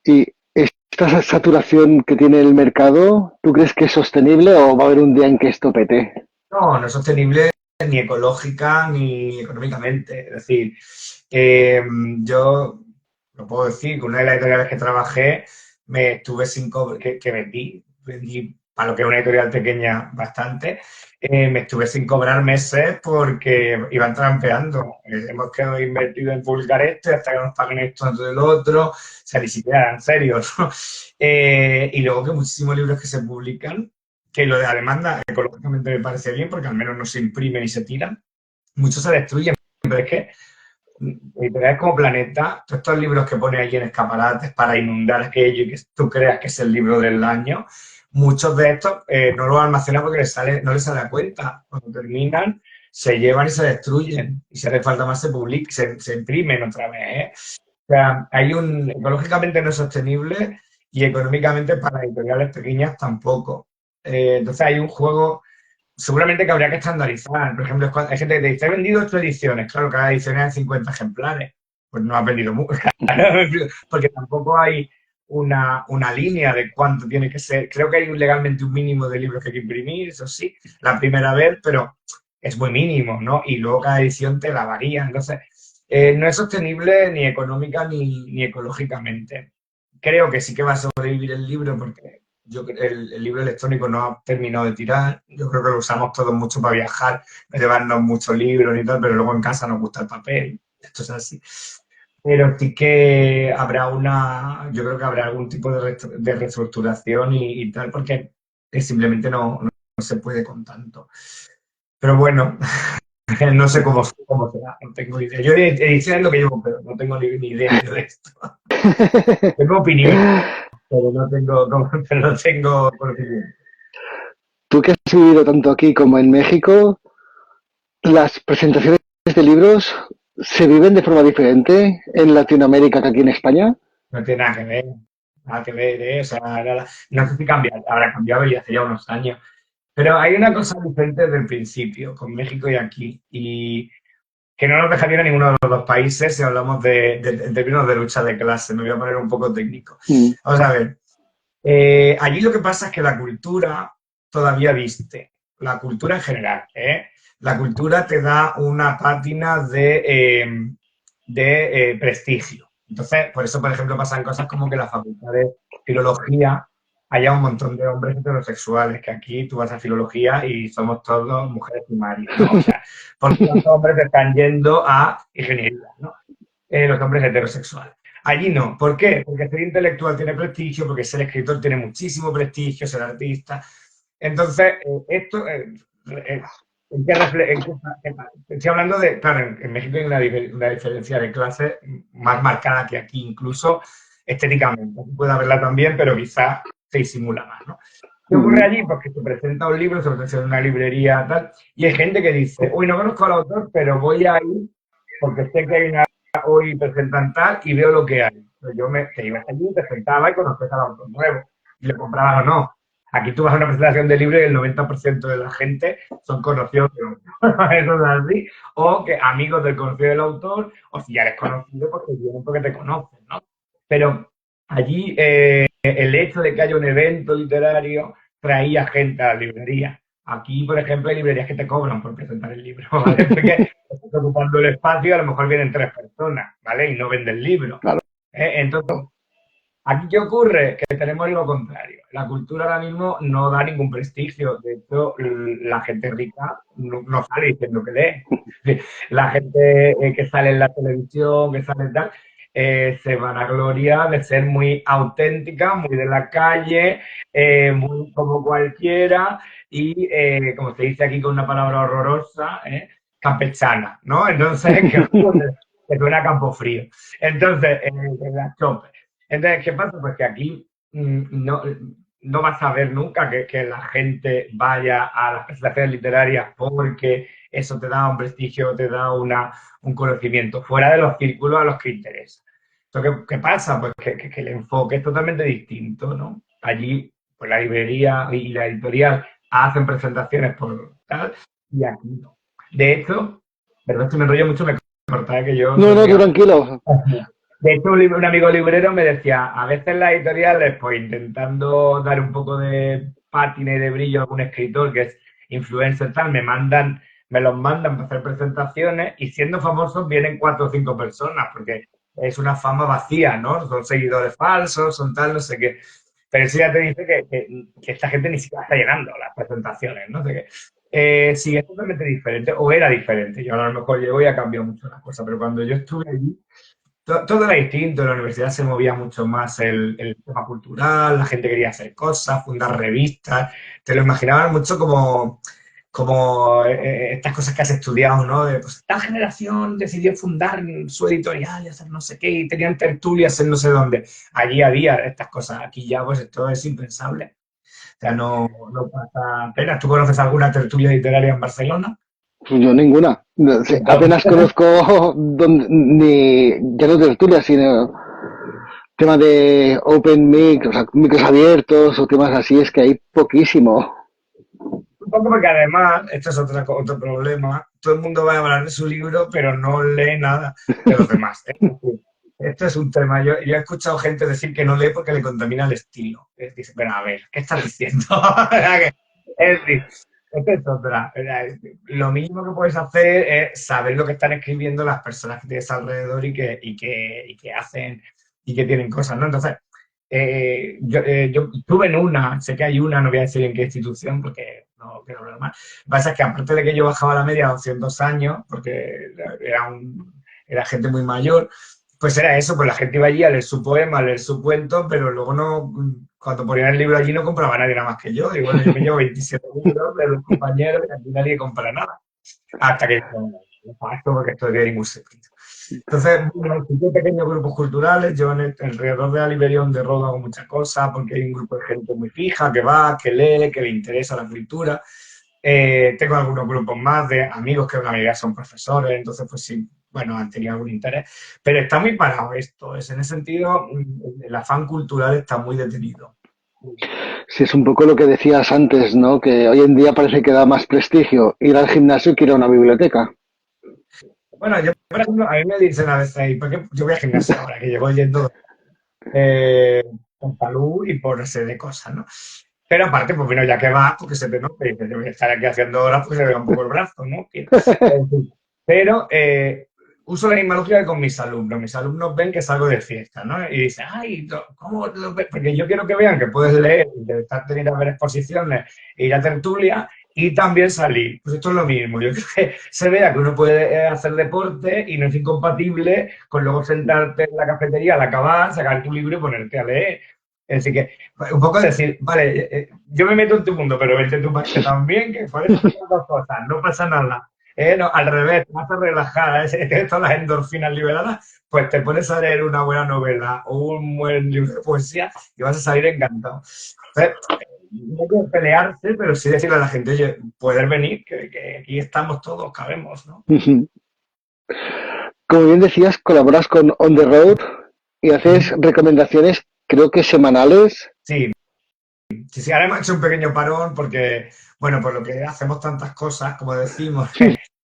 y esta saturación que tiene el mercado, ¿tú crees que es sostenible o va a haber un día en que esto pete? No, no es sostenible ni ecológica ni económicamente. Es decir, yo lo puedo decir, que una de las editoriales que trabajé me estuve sin que vendí para lo que es una editorial pequeña bastante, me estuve sin cobrar meses porque iban trampeando. Hemos quedado invertido en publicar esto y hasta que nos paguen esto antes del otro, o sea, ni siquiera eran serios, ¿no? Y luego que muchísimos libros que se publican que lo de la demanda ecológicamente me parece bien porque al menos no se imprimen y se tiran. Muchos se destruyen, pero es que editoriales como Planeta, todos estos libros que pone allí en escaparates para inundar aquello y que tú creas que es el libro del año, muchos de estos no los almacenan porque no les sale a cuenta. Cuando terminan, se llevan y se destruyen. Y si hace falta más, se publican, se imprimen otra vez. ¿eh? O sea, ecológicamente no es sostenible y económicamente para editoriales pequeñas tampoco. Entonces hay un juego, seguramente que habría que estandarizar. Por ejemplo, hay gente que te dice, he vendido 8 ediciones. Claro, cada edición es de 50 ejemplares. Pues no has vendido mucho, porque tampoco hay una línea de cuánto tiene que ser. Creo que hay legalmente un mínimo de libros que hay que imprimir, eso sí, la primera vez, pero es muy mínimo, ¿no? Y luego cada edición te la varía. Entonces, no es sostenible ni económica ni ecológicamente. Creo que sí que va a sobrevivir el libro porque el libro electrónico no ha terminado de tirar. Yo creo que lo usamos todos mucho para viajar, para llevarnos muchos libros y tal, pero luego en casa nos gusta el papel. Esto es así. Pero sí que yo creo que habrá algún tipo de reestructuración y tal, porque simplemente no se puede con tanto. Pero bueno, no sé cómo será, no tengo idea. Yo edición es lo que llevo, pero no tengo ni idea yo de esto. Tengo opinión, pero no tengo conocimiento. Tú que has vivido tanto aquí como en México, las presentaciones de libros se viven de forma diferente en Latinoamérica que aquí en España. No tiene nada que ver, ¿eh? O sea, no sé si habrá cambiado y hace ya unos años. Pero hay una cosa diferente desde el principio, con México y aquí, y que no nos dejaría ninguno de los dos países si hablamos en términos de lucha de clase. Me voy a poner un poco técnico. Mm, Vamos a ver. Allí lo que pasa es que la cultura todavía viste. La cultura en general, ¿eh? La cultura te da una pátina de prestigio. Entonces, por eso, por ejemplo, pasan cosas como que la facultad de filología haya un montón de hombres heterosexuales, que aquí tú vas a filología y somos todos mujeres primarias, ¿no? O sea, porque los hombres están yendo a ingeniería, ¿no? Los hombres heterosexuales. Allí no. ¿Por qué? Porque ser intelectual tiene prestigio, porque ser escritor tiene muchísimo prestigio, ser artista. Entonces, eh, ¿en qué estoy hablando de, claro, en México hay una diferencia de clase más marcada que aquí, incluso estéticamente. Puede haberla también, pero quizás se disimula más, ¿no? ¿Qué ocurre allí? Pues que se presenta un libro, se presenta en una librería, tal, y hay gente que dice, uy, no conozco al autor, pero voy a ir porque sé que hay una hoy presentan tal y veo lo que hay. Pues te ibas allí, te sentaba y conocías al autor nuevo, y le comprabas o no. Aquí tú vas a una presentación de libro y el 90% de la gente son conocidos de un eso es así. O que amigos del conocido del autor, o si ya eres conocido, porque vienen porque te conocen, ¿no? Pero allí el hecho de que haya un evento literario traía gente a la librería. Aquí, por ejemplo, hay librerías que te cobran por presentar el libro, ¿vale? Porque estás ocupando el espacio y a lo mejor vienen 3 personas, ¿vale? Y no venden el libro. Claro. Entonces, ¿aquí qué ocurre? Que tenemos lo contrario. La cultura ahora mismo no da ningún prestigio. De hecho, la gente rica no sale diciendo que lee. La gente que sale en la televisión, que sale tal, se vanagloria de ser muy auténtica, muy de la calle, muy como cualquiera y, como se dice aquí con una palabra horrorosa, campechana, ¿no? Entonces, ¿qué ocurre? Que suena a campo frío. Entonces, la chope. Entonces, ¿qué pasa? Pues que aquí no vas a ver nunca que la gente vaya a las presentaciones literarias porque eso te da un prestigio, te da un conocimiento, fuera de los círculos a los que interesa. Entonces, ¿qué pasa? Pues que el enfoque es totalmente distinto, ¿no? Allí, pues la librería y la editorial hacen presentaciones por tal, y aquí no. De hecho, perdón si me enrollo mucho, me cortaba que yo No, soy no, muy tú tranquilo. de hecho, un amigo librero me decía, a veces las editoriales, pues intentando dar un poco de pátina y de brillo a algún escritor que es influencer tal, me los mandan para hacer presentaciones y siendo famosos vienen 4 o 5 personas, porque es una fama vacía, ¿no? Son seguidores falsos, son tal, no sé qué. Pero eso ya te dice que esta gente ni siquiera está llenando las presentaciones, ¿no? Sí, es totalmente diferente, o era diferente. Yo ahora a lo mejor llego y ha cambiado mucho las cosas, pero cuando yo estuve allí, todo era distinto, en la universidad se movía mucho más el tema cultural, la gente quería hacer cosas, fundar revistas, te lo imaginabas mucho como estas cosas que has estudiado, ¿no? De, pues tal generación decidió fundar su editorial y hacer no sé qué, y tenían tertulias en no sé dónde. Allí había estas cosas, aquí ya pues esto es impensable. O sea, no pasa apenas. ¿Tú conoces alguna tertulia literaria en Barcelona? Pues yo ninguna. No sé, Entonces, apenas conozco ni ya no tertulias, sino tema de open mic, o sea, micros abiertos o temas así, es que hay poquísimo. un poco porque además, esto es otro problema, todo el mundo va a hablar de su libro, pero no lee nada de los demás. Es decir, esto es un tema. Yo he escuchado gente decir que no lee porque le contamina el estilo. Es decir, pero a ver, ¿qué estás diciendo? Es decir, esto es otra. Lo mínimo que puedes hacer es saber lo que están escribiendo las personas que tienes alrededor y que hacen y que tienen cosas, ¿no? Entonces, yo estuve en una, sé que hay una, no voy a decir en qué institución porque no quiero hablar más. Lo que pasa es que aparte de que yo bajaba la media a 200 años, porque era gente muy mayor, pues era eso, pues la gente iba allí a leer su poema, a leer su cuento, pero luego no, cuando ponían el libro allí no compraba nadie nada más que yo. Y bueno, yo me llevo 27 libros de los compañeros y aquí nadie compra nada. Hasta que no paso porque esto de ningún sentido. Entonces, bueno, hay pequeños grupos culturales. Yo alrededor de la librería donde rodo hago muchas cosas porque hay un grupo de gente muy fija que va, que lee, que le interesa la cultura. Tengo algunos grupos más de amigos que en la mayoría son profesores, entonces pues sí, bueno, han tenido algún interés. Pero está muy parado esto. En ese sentido, el afán cultural está muy detenido. Sí, es un poco lo que decías antes, ¿no? Que hoy en día parece que da más prestigio ir al gimnasio que ir a una biblioteca. Bueno, yo, por ejemplo, a mí me dicen a veces, ¿por qué yo voy al gimnasio ahora? Que llevo yendo con salud y por serie de cosas, ¿no? Pero aparte, pues bueno, ya que vas, porque se te nota, y dices, yo voy a estar aquí haciendo horas, pues se me ve un poco el brazo, ¿no? En fin. Pero uso la misma lógica que con mis alumnos. Mis alumnos ven que salgo de fiesta, ¿no? Y dicen, ay, ¿cómo lo ves? Porque yo quiero que vean que puedes leer, interesarte ir a ver exposiciones, ir a tertulia y también salir. Pues esto es lo mismo. Yo creo que se vea que uno puede hacer deporte y no es incompatible con luego sentarte en la cafetería al acabar, sacar tu libro y ponerte a leer. Es decir, que un poco decir, vale, yo me meto en tu mundo, pero vete tú parte también, que por eso son dos cosas, no pasa nada. No, al revés, te vas a relajar, tienes todas las endorfinas liberadas, pues te pones a leer una buena novela o un buen libro de poesía y vas a salir encantado. Entonces, no hay que pelearse, pero sí decirle a la gente, oye, poder venir, que aquí estamos todos, cabemos, ¿no? Como bien decías, colaboras con On the Road y haces Ujú. recomendaciones, creo que semanales. Sí, sí, sí, ahora hemos hecho un pequeño parón porque, bueno, por lo que hacemos tantas cosas, como decimos,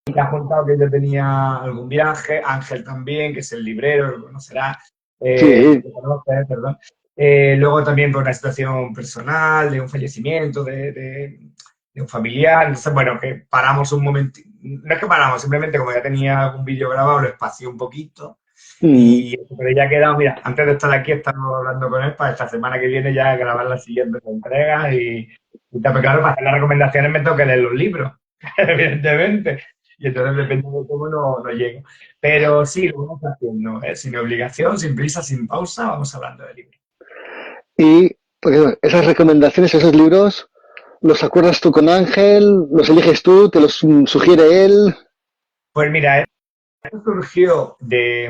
me ha juntado que yo tenía algún viaje, Ángel también, que es el librero, lo conocerá, Sí, lo conoce, perdón. Luego también por una situación personal, de un fallecimiento de un familiar. Entonces, bueno, que paramos un momento, no es que paramos, simplemente como ya tenía algún vídeo grabado, lo espacié un poquito. mm, Y pero ya ha quedado, mira, antes de estar aquí estamos hablando con él para esta semana que viene ya grabar las siguientes entregas y tal, pero claro, para hacer las recomendaciones me tengo que leer los libros, evidentemente. Y entonces depende de cómo no llego. Pero sí, lo vamos haciendo, ¿eh? Sin obligación, sin prisa, sin pausa, vamos hablando de libros. y porque esas recomendaciones, esos libros, ¿los acuerdas tú con Ángel? ¿Los eliges tú? ¿Te los sugiere él? Pues mira, esto surgió de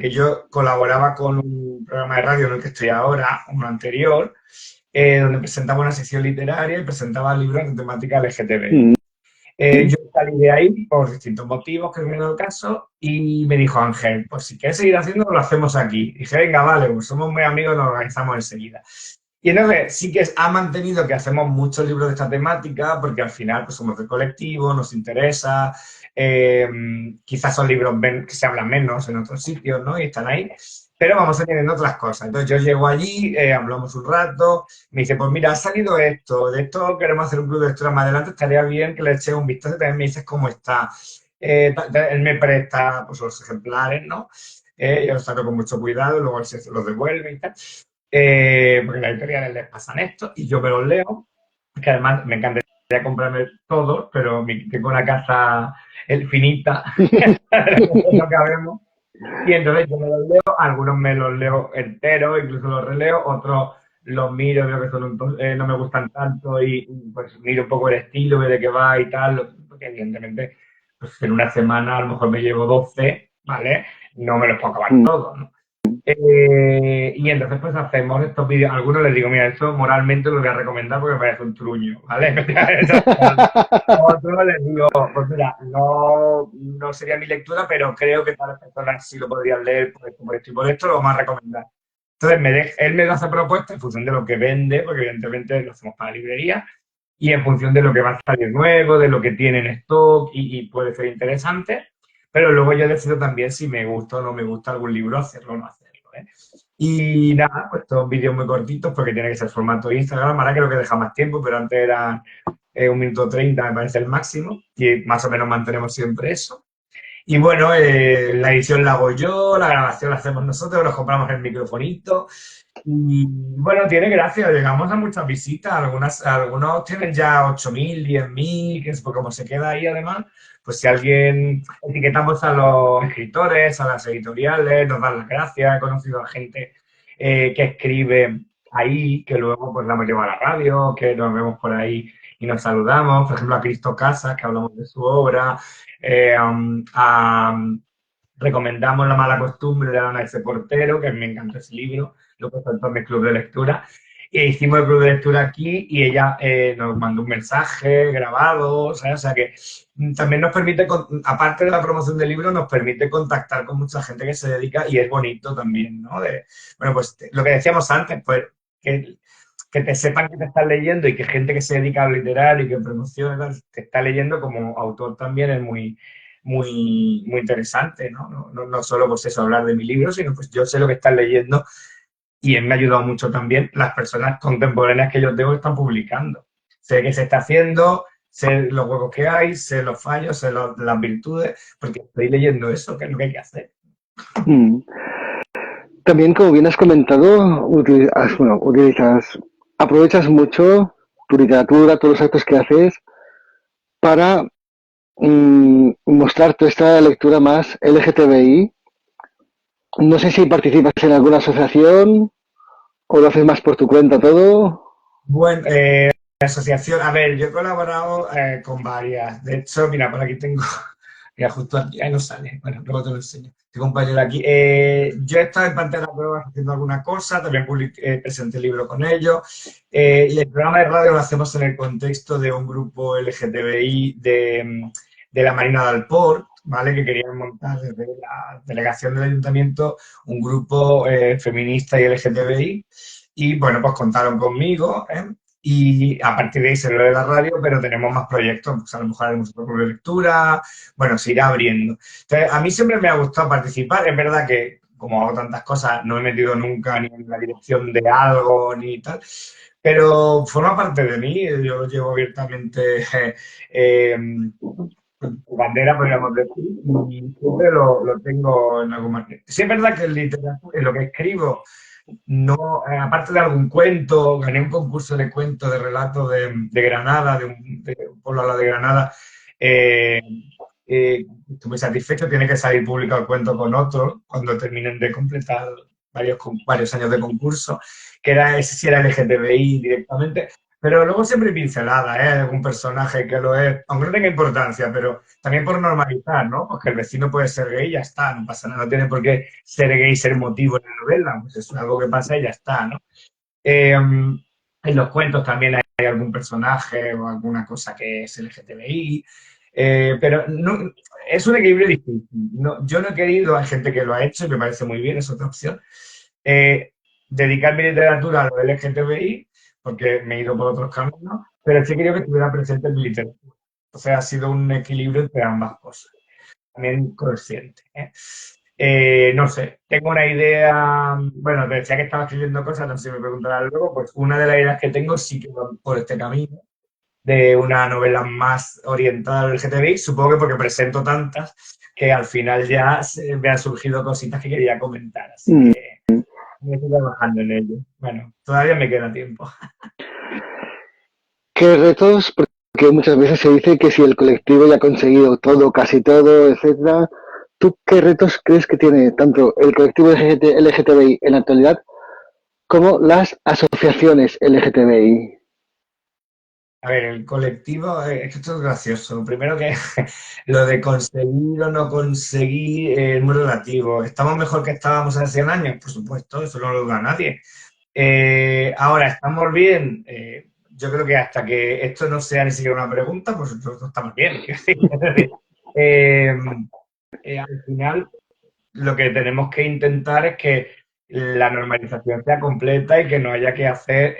que yo colaboraba con un programa de radio en el que estoy ahora, uno anterior, donde presentaba una sección literaria y presentaba libros de temática LGTBI. Mm, Yo salí de ahí por distintos motivos, que no es el caso, y me dijo Ángel, pues si quieres seguir haciendo, lo hacemos aquí. Y dije, venga, vale, pues somos muy amigos, nos organizamos enseguida. Y entonces sí que ha mantenido que hacemos muchos libros de esta temática, porque al final pues, somos de colectivo, nos interesa, eh, quizás son libros que se hablan menos en otros sitios, ¿no? Y están ahí, pero vamos añadiendo otras cosas. Entonces yo llego allí, hablamos un rato, me dice, pues mira, ha salido esto, de esto queremos hacer un club de lectura más adelante, estaría bien que le eches un vistazo y también me dices cómo está. Él me presta pues, los ejemplares, ¿no? Yo los saco con mucho cuidado, luego él se los devuelve y tal. Porque las editoriales les pasan esto y yo me los leo, que además me encantaría comprarme todos, pero tengo una casa finita, no cabemos. Y entonces yo me los leo, algunos me los leo enteros, incluso los releo, otros los miro, veo que no me gustan tanto y pues miro un poco el estilo, de qué va y tal, porque evidentemente pues en una semana a lo mejor me llevo 12, ¿vale? No me los puedo acabar mm. todos, ¿no? Y entonces pues hacemos estos vídeos. A algunos les digo, mira, esto moralmente lo voy a recomendar porque me parece un truño, ¿vale? A otros les digo, pues mira, no sería mi lectura, pero creo que para las personas sí lo podrían leer por esto y por esto, lo vamos a recomendar. Entonces él me hace propuestas en función de lo que vende, porque evidentemente lo hacemos para librería, y en función de lo que va a salir nuevo, de lo que tiene en stock y puede ser interesante. Pero luego yo decido también si me gusta o no me gusta algún libro, hacerlo o no hacerlo, ¿eh? Y nada, pues estos vídeos muy cortitos porque tiene que ser formato Instagram. Ahora creo que deja más tiempo, pero antes eran 1 minuto 30, me parece el máximo. Y más o menos mantenemos siempre eso. Y bueno, la edición la hago yo, la grabación la hacemos nosotros, nos compramos el microfonito. Y bueno, tiene gracia, llegamos a muchas visitas, algunos tienen ya 8.000 10.000 que es por como se queda ahí además, pues si alguien etiquetamos a los escritores, a las editoriales, nos dan las gracias, he conocido a gente que escribe ahí, que luego pues la hemos llevado a la radio, que nos vemos por ahí y nos saludamos, por ejemplo a Cristo Casas, que hablamos de su obra, recomendamos La mala costumbre de Ana ese portero, que me encanta ese libro, lo presentó en mi club de lectura. E hicimos el club de lectura aquí y ella nos mandó un mensaje grabado, ¿sabes? O sea que también nos permite, aparte de la promoción del libro, nos permite contactar con mucha gente que se dedica y es bonito también, ¿no? Bueno, pues lo que decíamos antes, pues que te sepan que te estás leyendo y que gente que se dedica a lo literario y que promociona te está leyendo como autor también es muy interesante, ¿no? No solo pues eso, hablar de mi libro, sino pues yo sé lo que estás leyendo y me ha ayudado mucho también las personas contemporáneas que yo tengo que están publicando. Sé qué se está haciendo, sé los huecos que hay, sé los fallos, sé las virtudes, porque estoy leyendo eso, que es lo que hay que hacer. Mm. También, como bien has comentado, aprovechas mucho tu literatura, todos los actos que haces para mostrar tu esta lectura más LGTBI. No sé si participas en alguna asociación o lo haces más por tu cuenta todo. Bueno, asociación, a ver, yo he colaborado con varias. De hecho, mira, por aquí tengo, mira, justo aquí, ahí no sale. Bueno, luego te lo enseño. Este compañero aquí. Yo he estado en Pantera Pruebas haciendo alguna cosa, también presenté el libro con ellos. Y el programa de radio lo hacemos en el contexto de un grupo LGTBI de la Marina de Alport, ¿vale? Que querían montar desde la delegación del ayuntamiento un grupo feminista y LGTBI. Y bueno, pues contaron conmigo, ¿eh? Y a partir de ahí se lo de la radio, pero tenemos más proyectos, pues a lo mejor haremos un de lectura, bueno, se irá abriendo. Entonces, a mí siempre me ha gustado participar, es verdad que como hago tantas cosas, no he metido nunca ni en la dirección de algo ni tal, pero forma parte de mí, yo lo llevo abiertamente eh, tu bandera, podríamos decir, y siempre lo tengo en algún momento. Sí es verdad que en literatura, en lo que escribo, no, aparte de algún cuento, gané un concurso de cuentos, de relatos de Granada, de un pueblo al lado de Granada. eh, Estoy muy satisfecho. Tiene que salir publicado el cuento con otro cuando terminen de completar varios años de concurso, que era ese sí era LGTBI directamente. Pero luego siempre hay pinceladas, ¿eh? Algún personaje que lo es, aunque no tenga importancia, pero también por normalizar, ¿no? Porque el vecino puede ser gay y ya está, no pasa nada, no tiene por qué ser gay ser motivo en la novela, pues es algo que pasa y ya está, ¿no? En los cuentos también hay algún personaje o alguna cosa que es LGTBI, pero no, es un equilibrio difícil. No, yo no he querido, hay gente que lo ha hecho y me parece muy bien, es otra opción, eh, dedicar mi literatura a lo LGTBI, porque me he ido por otros caminos, pero sí quería que estuviera presente en mi literatura. O sea, ha sido un equilibrio entre ambas cosas, también consciente. No sé, tengo una idea, bueno, te decía que estaba escribiendo cosas, no sé si me preguntarás luego, pues una de las ideas que tengo sí que va por este camino, de una novela más orientada al LGTBI, supongo que porque presento tantas que al final ya me han surgido cositas que quería comentar, así Mm. que estoy trabajando en ello. Bueno, todavía me queda tiempo. ¿Qué retos? Porque muchas veces se dice que si el colectivo ya ha conseguido todo, casi todo, etcétera, ¿tú qué retos crees que tiene tanto el colectivo LGTBI en la actualidad como las asociaciones LGTBI? A ver, el colectivo, es que esto es gracioso. Primero que lo de conseguir o no conseguir es muy relativo. ¿Estamos mejor que estábamos hace 100 años? Por supuesto, eso no lo duda nadie. Ahora, ¿estamos bien? Yo creo que hasta que esto no sea ni siquiera una pregunta, pues nosotros estamos bien. Eh, Al final, lo que tenemos que intentar es que la normalización sea completa y que no haya que hacer,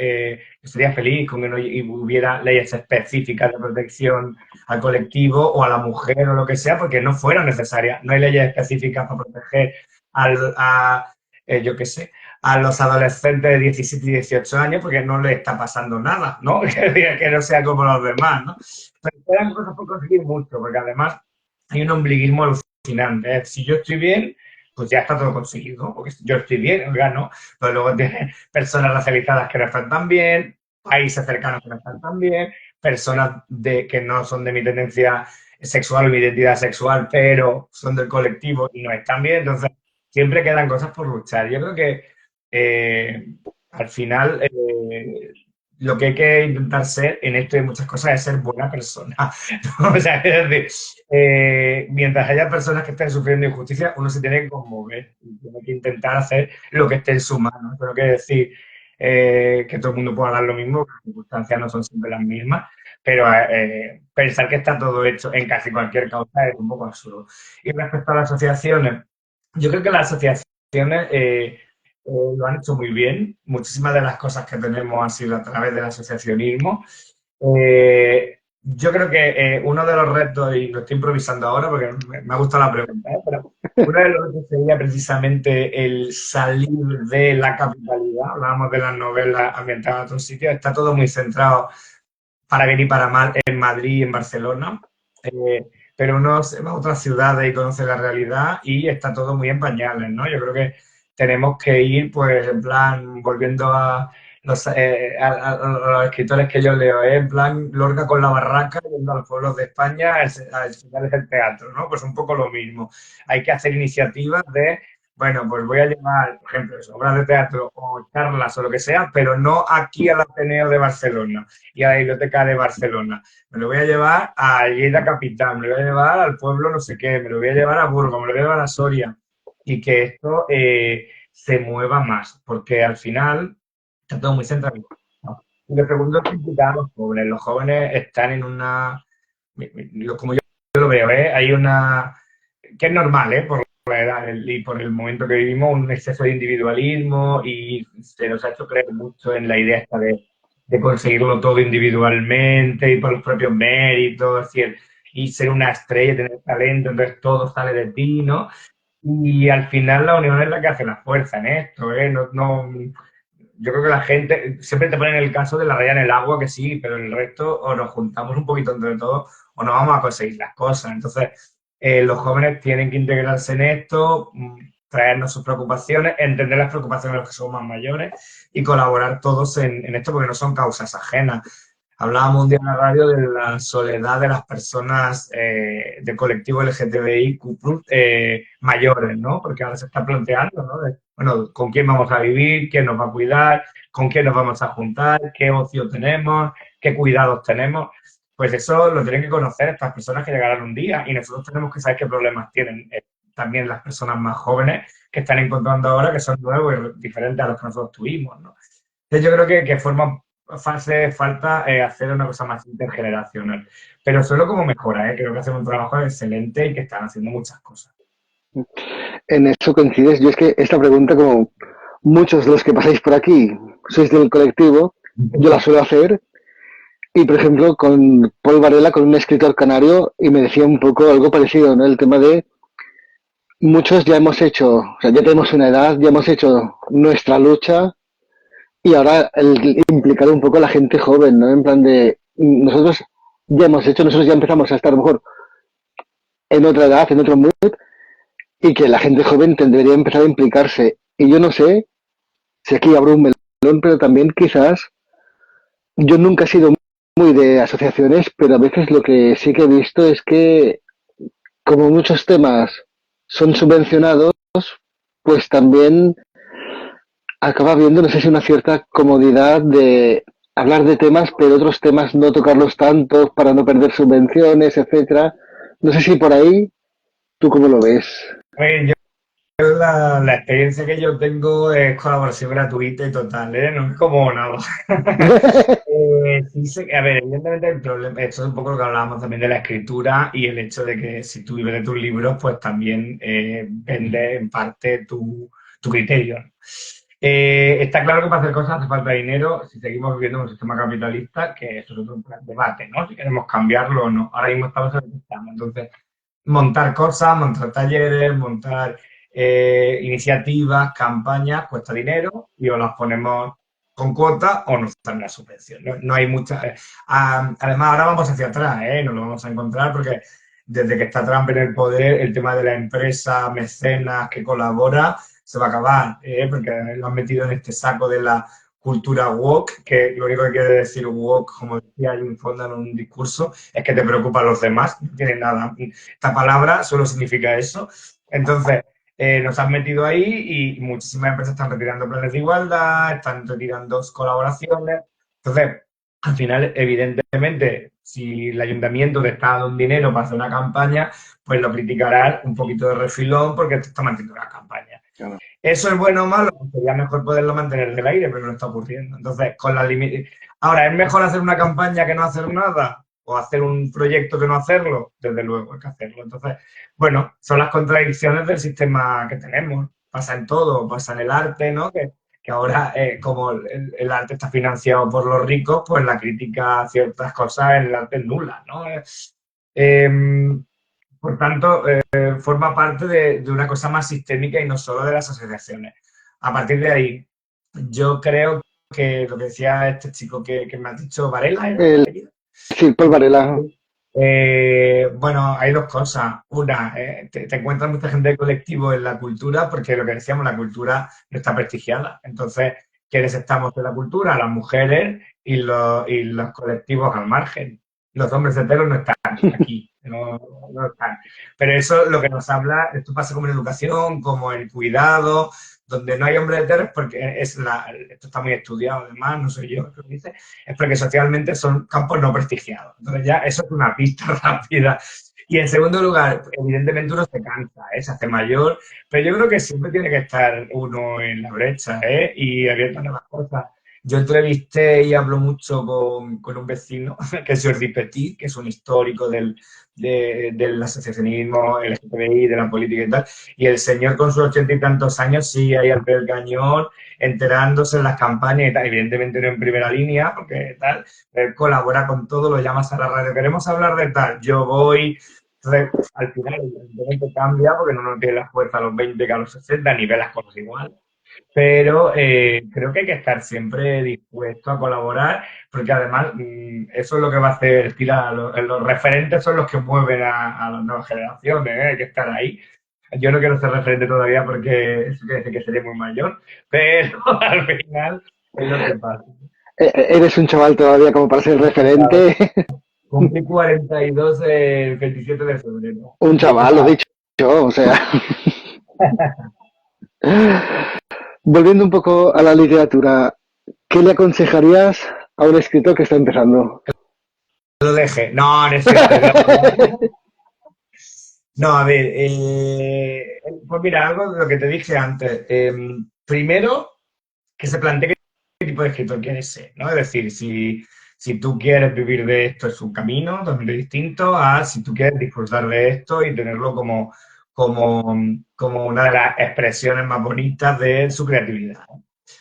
yo sería feliz con que no hubiera leyes específicas de protección al colectivo o a la mujer o lo que sea, porque no fueran necesarias. No hay leyes específicas para proteger yo qué sé, a los adolescentes de 17 y 18 años porque no les está pasando nada, ¿no? Que no sea como los demás, ¿no? Pero quedan cosas por conseguir mucho, porque además hay un ombliguismo alucinante. Si yo estoy bien, pues ya está todo conseguido, porque yo estoy bien, oiga, ¿no? Pero luego tienes personas racializadas que no están tan bien, países cercanos que no están tan bien, personas que no son de mi tendencia sexual o mi identidad sexual, pero son del colectivo y no están bien. Entonces, siempre quedan cosas por luchar. Yo creo que eh, al final lo que hay que intentar ser en esto y en muchas cosas es ser buena persona. ¿No? O sea, es decir, mientras haya personas que estén sufriendo injusticia, uno se tiene que conmover y tiene que intentar hacer lo que esté en su mano. Eso no quiere decir que todo el mundo pueda dar lo mismo, las circunstancias no son siempre las mismas, pero pensar que está todo hecho en casi cualquier causa es un poco absurdo. Y respecto a las asociaciones, yo creo que las asociaciones lo han hecho muy bien. Muchísimas de las cosas que tenemos han sido a través del asociacionismo. Yo creo que uno de los retos, y lo estoy improvisando ahora porque me ha gustado la pregunta, pero uno de los retos sería precisamente el salir de la capitalidad. Hablábamos de las novelas ambientadas en otros sitios, está todo muy centrado para bien y para mal en Madrid y en Barcelona. Eh, pero uno se va a otras ciudades y conoce la realidad y está todo muy en pañales, ¿no? Yo creo que tenemos que ir, pues, en plan, volviendo a a los escritores que yo leo, en plan Lorca con la barraca, yendo a los pueblos de España a enseñarles el teatro, ¿no? Pues un poco lo mismo. Hay que hacer iniciativas de, bueno, pues voy a llevar, por ejemplo, obras de teatro o charlas o lo que sea, pero no aquí al Ateneo de Barcelona y a la Biblioteca de Barcelona. Me lo voy a llevar a Lleida Capital, me lo voy a llevar al pueblo no sé qué, me lo voy a llevar a Burgos, me lo voy a llevar a Soria. Y que esto se mueva más, porque al final está todo muy centralizado. Y lo segundo es implicar a los jóvenes. Los jóvenes están en una, como yo lo veo, hay una, que es normal, por la edad y por el momento que vivimos, un exceso de individualismo y se nos ha hecho creer mucho en la idea esta de conseguirlo todo individualmente y por los propios méritos, y ser una estrella, tener talento, entonces todo sale de ti, ¿no? Y al final la unión es la que hace la fuerza en esto, ¿eh? Yo creo que la gente, siempre te ponen el caso de la raya en el agua, que sí, pero el resto o nos juntamos un poquito entre todos o no vamos a conseguir las cosas. Entonces, los jóvenes tienen que integrarse en esto, traernos sus preocupaciones, entender las preocupaciones de los que son más mayores y colaborar todos en esto porque no son causas ajenas. Hablábamos un día en la radio de la soledad de las personas del colectivo LGTBIQ+, mayores, ¿no? Porque ahora se está planteando, ¿no? Bueno, ¿con quién vamos a vivir? ¿Quién nos va a cuidar? ¿Con quién nos vamos a juntar? ¿Qué ocio tenemos? ¿Qué cuidados tenemos? Pues eso lo tienen que conocer estas personas que llegarán un día y nosotros tenemos que saber qué problemas tienen también las personas más jóvenes que están encontrando ahora que son nuevos y diferentes a los que nosotros tuvimos, ¿no? Entonces yo creo que hace falta hacer una cosa más intergeneracional, pero solo como mejora, creo que hacen un trabajo excelente y que están haciendo muchas cosas. En eso coincides. Yo es que esta pregunta, como muchos de los que pasáis por aquí sois del colectivo, yo la suelo hacer. Y, por ejemplo, con Paul Varela, con un escritor canario, y me decía un poco algo parecido, ¿no? El tema de muchos ya hemos hecho, o sea, ya tenemos una edad, ya hemos hecho nuestra lucha, y ahora el implicar un poco a la gente joven, ¿no? En plan de, nosotros ya hemos hecho, nosotros ya empezamos a estar a lo mejor en otra edad, en otro mood, y que la gente joven tendría que empezar a implicarse. Y yo no sé si aquí abro un melón, pero también quizás yo nunca he sido muy de asociaciones, pero a veces lo que sí que he visto es que como muchos temas son subvencionados, pues también acaba habiendo, no sé si una cierta comodidad de hablar de temas, pero otros temas no tocarlos tanto para no perder subvenciones, etcétera. No sé si por ahí, ¿tú cómo lo ves? A ver, la experiencia que yo tengo es colaboración gratuita y total, ¿eh? No es como nada. Sí a ver, evidentemente el problema, esto es un poco lo que hablábamos también de la escritura y el hecho de que si tú vives de tus libros, pues también vendes en parte tu criterio, ¿no? Está claro que para hacer cosas hace falta dinero si seguimos viviendo en un sistema capitalista, que eso es otro debate, ¿no? Si queremos cambiarlo o no. Ahora mismo estamos en el que estamos. Entonces, montar cosas, montar talleres, montar iniciativas, campañas, cuesta dinero y o las ponemos con cuotas o nos dan la subvención. No, no hay muchas. Además, ahora vamos hacia atrás, no lo vamos a encontrar porque desde que está Trump en el poder, el tema de la empresa, mecenas que colabora, se va a acabar, porque lo han metido en este saco de la cultura woke, que lo único que quiere decir woke, como decía Jim Fonda en un discurso, es que te preocupan los demás, no tiene nada. Esta palabra solo significa eso. Entonces, nos han metido ahí y muchísimas empresas están retirando planes de igualdad, están retirando colaboraciones. Entonces, al final, evidentemente, si el ayuntamiento te está dando un dinero para hacer una campaña, pues lo criticarán un poquito de refilón porque te está manteniendo la campaña. Claro. ¿Eso es bueno o malo? Sería mejor poderlo mantener en el aire, pero no está ocurriendo. Entonces, con la ahora, ¿es mejor hacer una campaña que no hacer nada? ¿O hacer un proyecto que no hacerlo? Desde luego, hay que hacerlo. Entonces, bueno, son las contradicciones del sistema que tenemos. Pasa en todo, pasa en el arte, ¿no? Que que ahora, como el arte está financiado por los ricos, pues la crítica a ciertas cosas en el arte es nula, ¿no? Em, por tanto, forma parte de una cosa más sistémica y no solo de las asociaciones. A partir de ahí, yo creo que lo que decía este chico que me ha dicho, Varela, ¿era el El, apellido? sí, Paul Varela. Bueno, hay dos cosas. Una, te encuentras mucha gente de colectivo en la cultura porque lo que decíamos, la cultura no está prestigiada. Entonces, ¿quiénes estamos en la cultura? Las mujeres y los colectivos al margen. Los hombres heteros no están aquí, no están. Pero eso lo que nos habla, esto pasa como en educación, como en cuidado, donde no hay hombres heteros porque esto está muy estudiado además, no soy yo el que lo dice, es porque socialmente son campos no prestigiados. Entonces ya eso es una pista rápida. Y en segundo lugar, evidentemente uno se cansa, se hace mayor, pero yo creo que siempre tiene que estar uno en la brecha y abierto a nuevas cosas. Yo entrevisté y hablo mucho con un vecino, que es Jordi Petit, que es un histórico del asociacionismo LGTBI, de la política y tal, y el señor con sus 80 y tantos años sigue ahí al pie del cañón, enterándose en las campañas y tal, evidentemente no en primera línea, porque tal, él colabora con todo, lo llamas a la radio, queremos hablar de tal, yo voy, entonces al final evidentemente cambia porque no tiene la fuerza a los 20 que a los 60, ni ve las cosas igual, pero creo que hay que estar siempre dispuesto a colaborar, porque además eso es lo que va a hacer tirar, los referentes son los que mueven a las nuevas generaciones, hay que estar ahí. Yo no quiero ser referente todavía porque eso quiere decir que seré muy mayor, pero al final es lo que pasa. Eres un chaval todavía como para ser referente. Cumplí 42 el 27 de febrero. Un chaval, lo he dicho yo, o sea. Volviendo un poco a la literatura, ¿qué le aconsejarías a un escritor que está empezando? Lo deje. No, no es cierto. No, a ver, pues mira, algo de lo que te dije antes. Primero, que se plantee qué tipo de escritor quieres ser, ¿no? Es decir, si tú quieres vivir de esto es un camino totalmente distinto a si tú quieres disfrutar de esto y tenerlo como una de las expresiones más bonitas de su creatividad.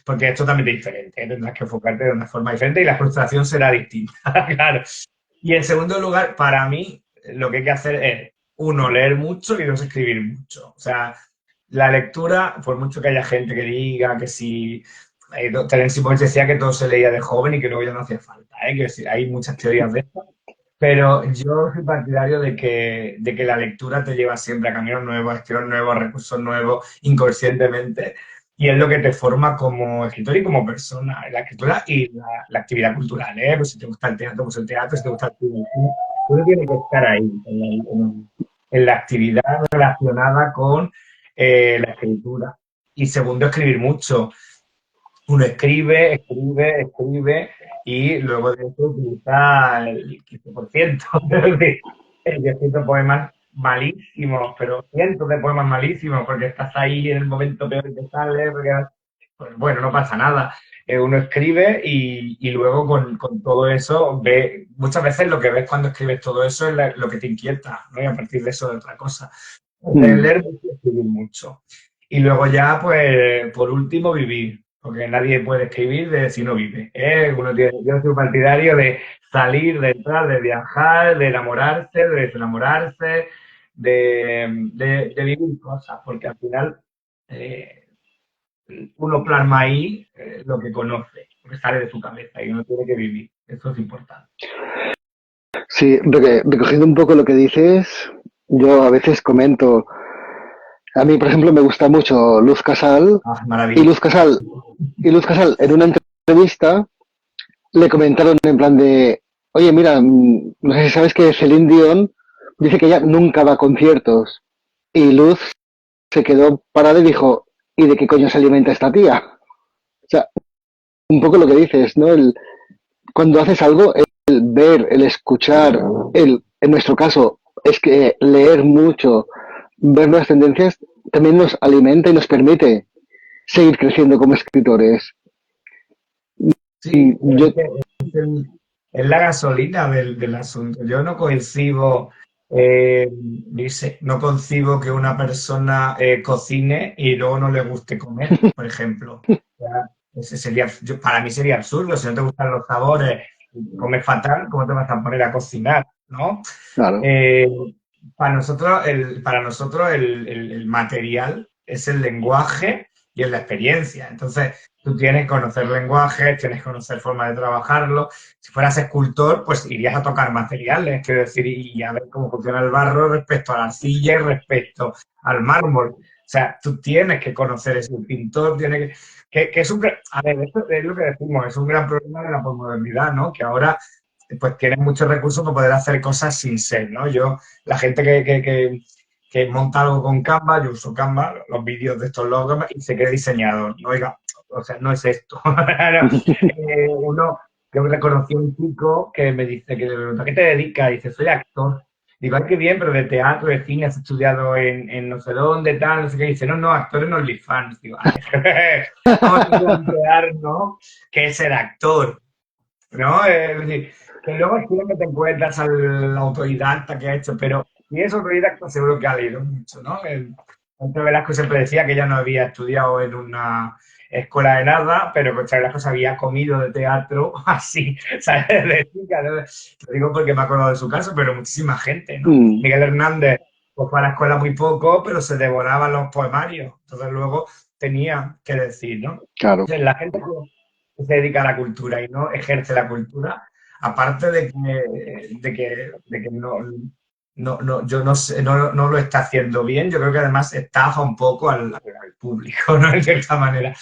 Porque es totalmente diferente, tendrás que enfocarte de una forma diferente y la frustración será distinta, claro. Y en segundo lugar, para mí, lo que hay que hacer es, uno, leer mucho y dos, escribir mucho. O sea, la lectura, por mucho que haya gente que diga que si Terence Boyce decía que todo se leía de joven y que luego ya no hacía falta, ¿eh? Que sí, hay muchas teorías de esto, pero yo soy partidario de que la lectura te lleva siempre a caminos nuevos, a estilos nuevos, a recursos nuevos, inconscientemente, y es lo que te forma como escritor y como persona, la escritura y la actividad cultural, ¿eh? Pues si te gusta el teatro, pues el teatro, si te gusta el cine, uno tiene que estar ahí, en la actividad relacionada con la escritura. Y segundo, escribir mucho. Uno escribe, escribe, escribe y luego de eso utiliza el 15%. Es decir, yo he escrito poemas malísimos, pero cientos de poemas malísimos, porque estás ahí en el momento peor que sale, porque, pues bueno, no pasa nada. Uno escribe y luego con todo eso ve, muchas veces lo que ves cuando escribes todo eso es lo que te inquieta, ¿no? Y a partir de eso de otra cosa. Leer mucho y escribir mucho. Y luego ya, pues, por último, vivir, porque nadie puede escribir si no vive. Yo soy partidario de salir, de entrar, de viajar, de enamorarse, de desenamorarse, de vivir cosas, porque al final eh, uno plasma ahí lo que conoce, lo que sale de su cabeza y uno tiene que vivir. Eso es importante. Sí, recogiendo un poco lo que dices, yo a veces comento, a mí por ejemplo me gusta mucho Luz Casal Ah, y maravilla. Luz Casal en una entrevista le comentaron en plan de, oye mira, no sé si sabes que Celine Dion dice que ella nunca va a conciertos y Luz se quedó parada y dijo, ¿y de qué coño se alimenta esta tía? O sea, un poco lo que dices, ¿no? Cuando haces algo, el ver, el escuchar, en nuestro caso, es que leer mucho, ver nuevas tendencias, también nos alimenta y nos permite seguir creciendo como escritores. Sí, Y yo, es la gasolina del asunto. Yo no concibo, dice, no concibo que una persona cocine y luego no le guste comer, por ejemplo. ese sería, para mí sería absurdo. Si no te gustan los sabores y comes fatal, ¿cómo te vas a poner a cocinar? ¿No? claro. Eh, para nosotros el material es el lenguaje y es la experiencia. Entonces, tú tienes que conocer lenguajes, tienes que conocer formas de trabajarlo. Si fueras escultor, pues irías a tocar materiales, quiero decir, y a ver cómo funciona el barro respecto a la arcilla y respecto al mármol. O sea, tú tienes que conocer eso. El pintor tiene que es a ver, esto es lo que decimos, es un gran problema de la posmodernidad, ¿no? Que ahora pues tienes muchos recursos para poder hacer cosas sin ser, ¿no? La gente que monta algo con Canva, yo uso Canva, los vídeos de estos logos y se cree diseñador. No, oiga, o sea, no es esto. No, yo reconocí a un chico que me dice, que le pregunta, ¿a qué te dedicas? Y dice, soy actor. Digo, ay, qué bien, pero de teatro, de cine, has estudiado en no sé dónde, tal, no sé qué. Dice, no, actor en OnlyFans. Digo, ay, vamos a plantear, ¿no? ¿Qué es ser actor? ¿No? Es decir, que luego siempre te encuentras al autodidacta que ha hecho, pero si es autodidacta seguro que ha leído mucho, ¿no? Concha Velasco siempre decía que ella no había estudiado en una escuela de nada, pero Concha Velasco se había comido de teatro así, ¿sabes? De chica, ¿no? Lo digo porque me acuerdo de su caso, pero muchísima gente, ¿no? Mm, Miguel Hernández pues fue a la escuela muy poco, pero se devoraban los poemarios, entonces luego tenía que decir, ¿no? claro. Entonces, la gente que se dedica a la cultura y no ejerce la cultura, aparte de que yo no sé, no lo está haciendo bien, yo creo que además estafa un poco al público, ¿no? En cierta manera.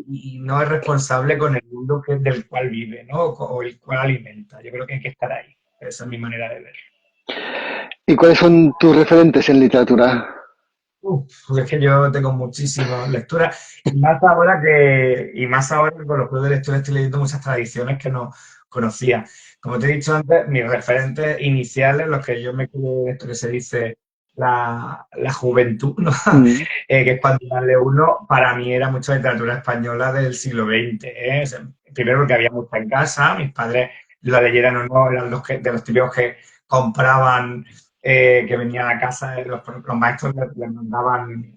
Y no es responsable con el mundo del cual vive, ¿no? O el cual alimenta. Yo creo que hay que estar ahí. Esa es mi manera de ver. ¿Y cuáles son tus referentes en literatura? Pues es que yo tengo muchísimas lecturas y más ahora que con los clubes de lectura estoy leyendo muchas tradiciones que no conocía. Como te he dicho antes, mis referentes iniciales, los que yo me quedé en esto que se dice la juventud, ¿no? Mm, Que es cuando más leo uno, para mí era mucha literatura española del siglo XX, ¿eh? O sea, primero porque había mucha en casa, mis padres la leyeran o no, eran de los típicos que compraban que venían a casa, los maestros les mandaban,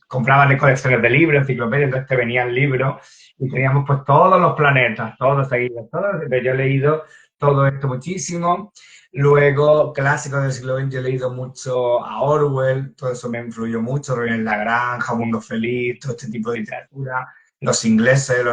compraban colecciones de libros, enciclopedias, entonces te venían libros y teníamos pues todos los planetas, todos seguidos, todos. Yo he leído todo esto muchísimo. Luego, clásicos del siglo XX, he leído mucho a Orwell, todo eso me influyó mucho, Reina en la Granja, Mundo Feliz, todo este tipo de literatura, los ingleses,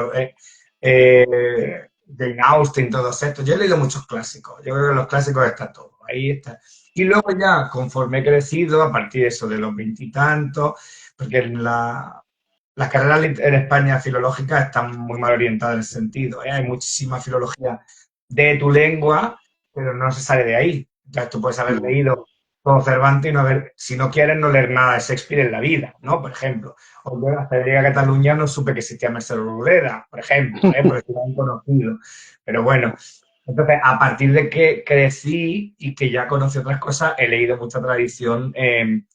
Jane Austen, todos estos. Yo he leído muchos clásicos, yo creo que los clásicos están todos, ahí está. Y luego ya, conforme he crecido, a partir de eso, de los veintitantos, porque las carreras en España filológicas están muy mal orientadas en ese sentido, ¿eh? Hay muchísima filología de tu lengua, pero no se sale de ahí. Entonces tú puedes haber mm, leído todo Cervantes y no haber, si no quieres, no leer nada de Shakespeare en la vida, ¿no? Por ejemplo. O yo hasta que llegué a Cataluña no supe que existía Mercè Rodoreda, por ejemplo, porque era un conocido. Pero bueno, entonces, a partir de que crecí y que ya conocí otras cosas, he leído mucha tradición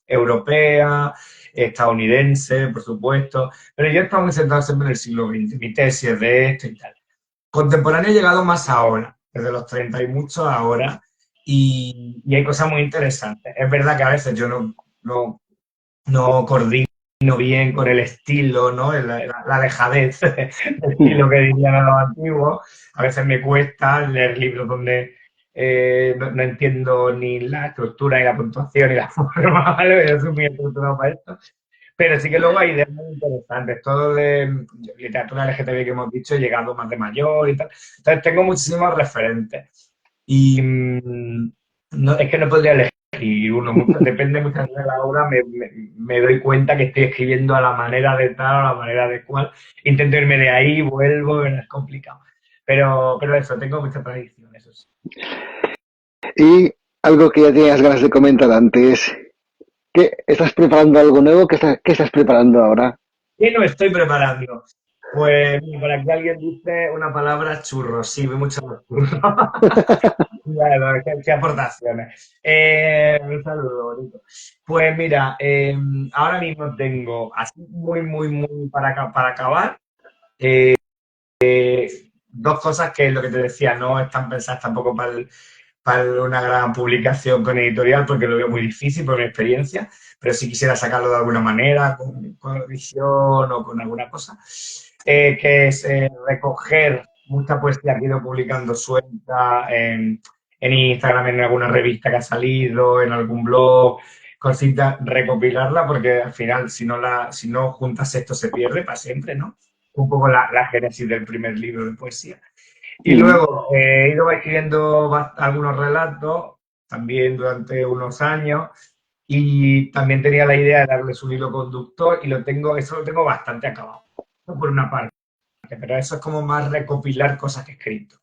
europea, estadounidense, por supuesto, pero yo he estado muy centrado siempre en el siglo XX, mi tesis es de esto y tal. Contemporáneo he llegado más ahora, desde los 30 y mucho ahora, y hay cosas muy interesantes. Es verdad que a veces yo no coordino bien con el estilo, ¿no? La dejadez del estilo mm. que dirían los antiguos. A veces me cuesta leer libros donde no entiendo ni la estructura, ni la puntuación, ni la forma, ¿vale? Yo soy muy estructurado para esto. Pero sí que luego hay ideas muy interesantes. Todo de literatura LGTB que hemos dicho, llegando más de mayor y tal. Entonces tengo muchísimos referentes. Y no, es que no podría elegir uno. Depende muchas veces de la obra. Me doy cuenta que estoy escribiendo a la manera de tal o a la manera de cual. Intento irme de ahí, vuelvo, es complicado. Pero eso, tengo muchas tradiciones, eso sí. Y algo que ya tenías ganas de comentar antes, ¿qué estás preparando algo nuevo? ¿Qué estás preparando ahora? ¿Qué no estoy preparando? Pues por aquí alguien dice una palabra churros. Sí, veo muchos churros. Bueno, qué aportaciones. Un saludo, bonito. Pues mira, ahora mismo tengo así muy, muy, muy para acabar. Dos cosas que es lo que te decía, no están pensadas tampoco para una gran publicación con editorial porque lo veo muy difícil por mi experiencia, pero si quisiera sacarlo de alguna manera, con edición o con alguna cosa, que es recoger mucha poesía que he ido publicando suelta en Instagram, en alguna revista que ha salido, en algún blog, cositas, recopilarla, porque al final, si no juntas esto, se pierde para siempre, ¿no? Un poco la génesis del primer libro de poesía. Y Mm. luego he ido escribiendo algunos relatos también durante unos años y también tenía la idea de darles un hilo conductor y eso lo tengo bastante acabado, no por una parte, pero eso es como más recopilar cosas que he escrito.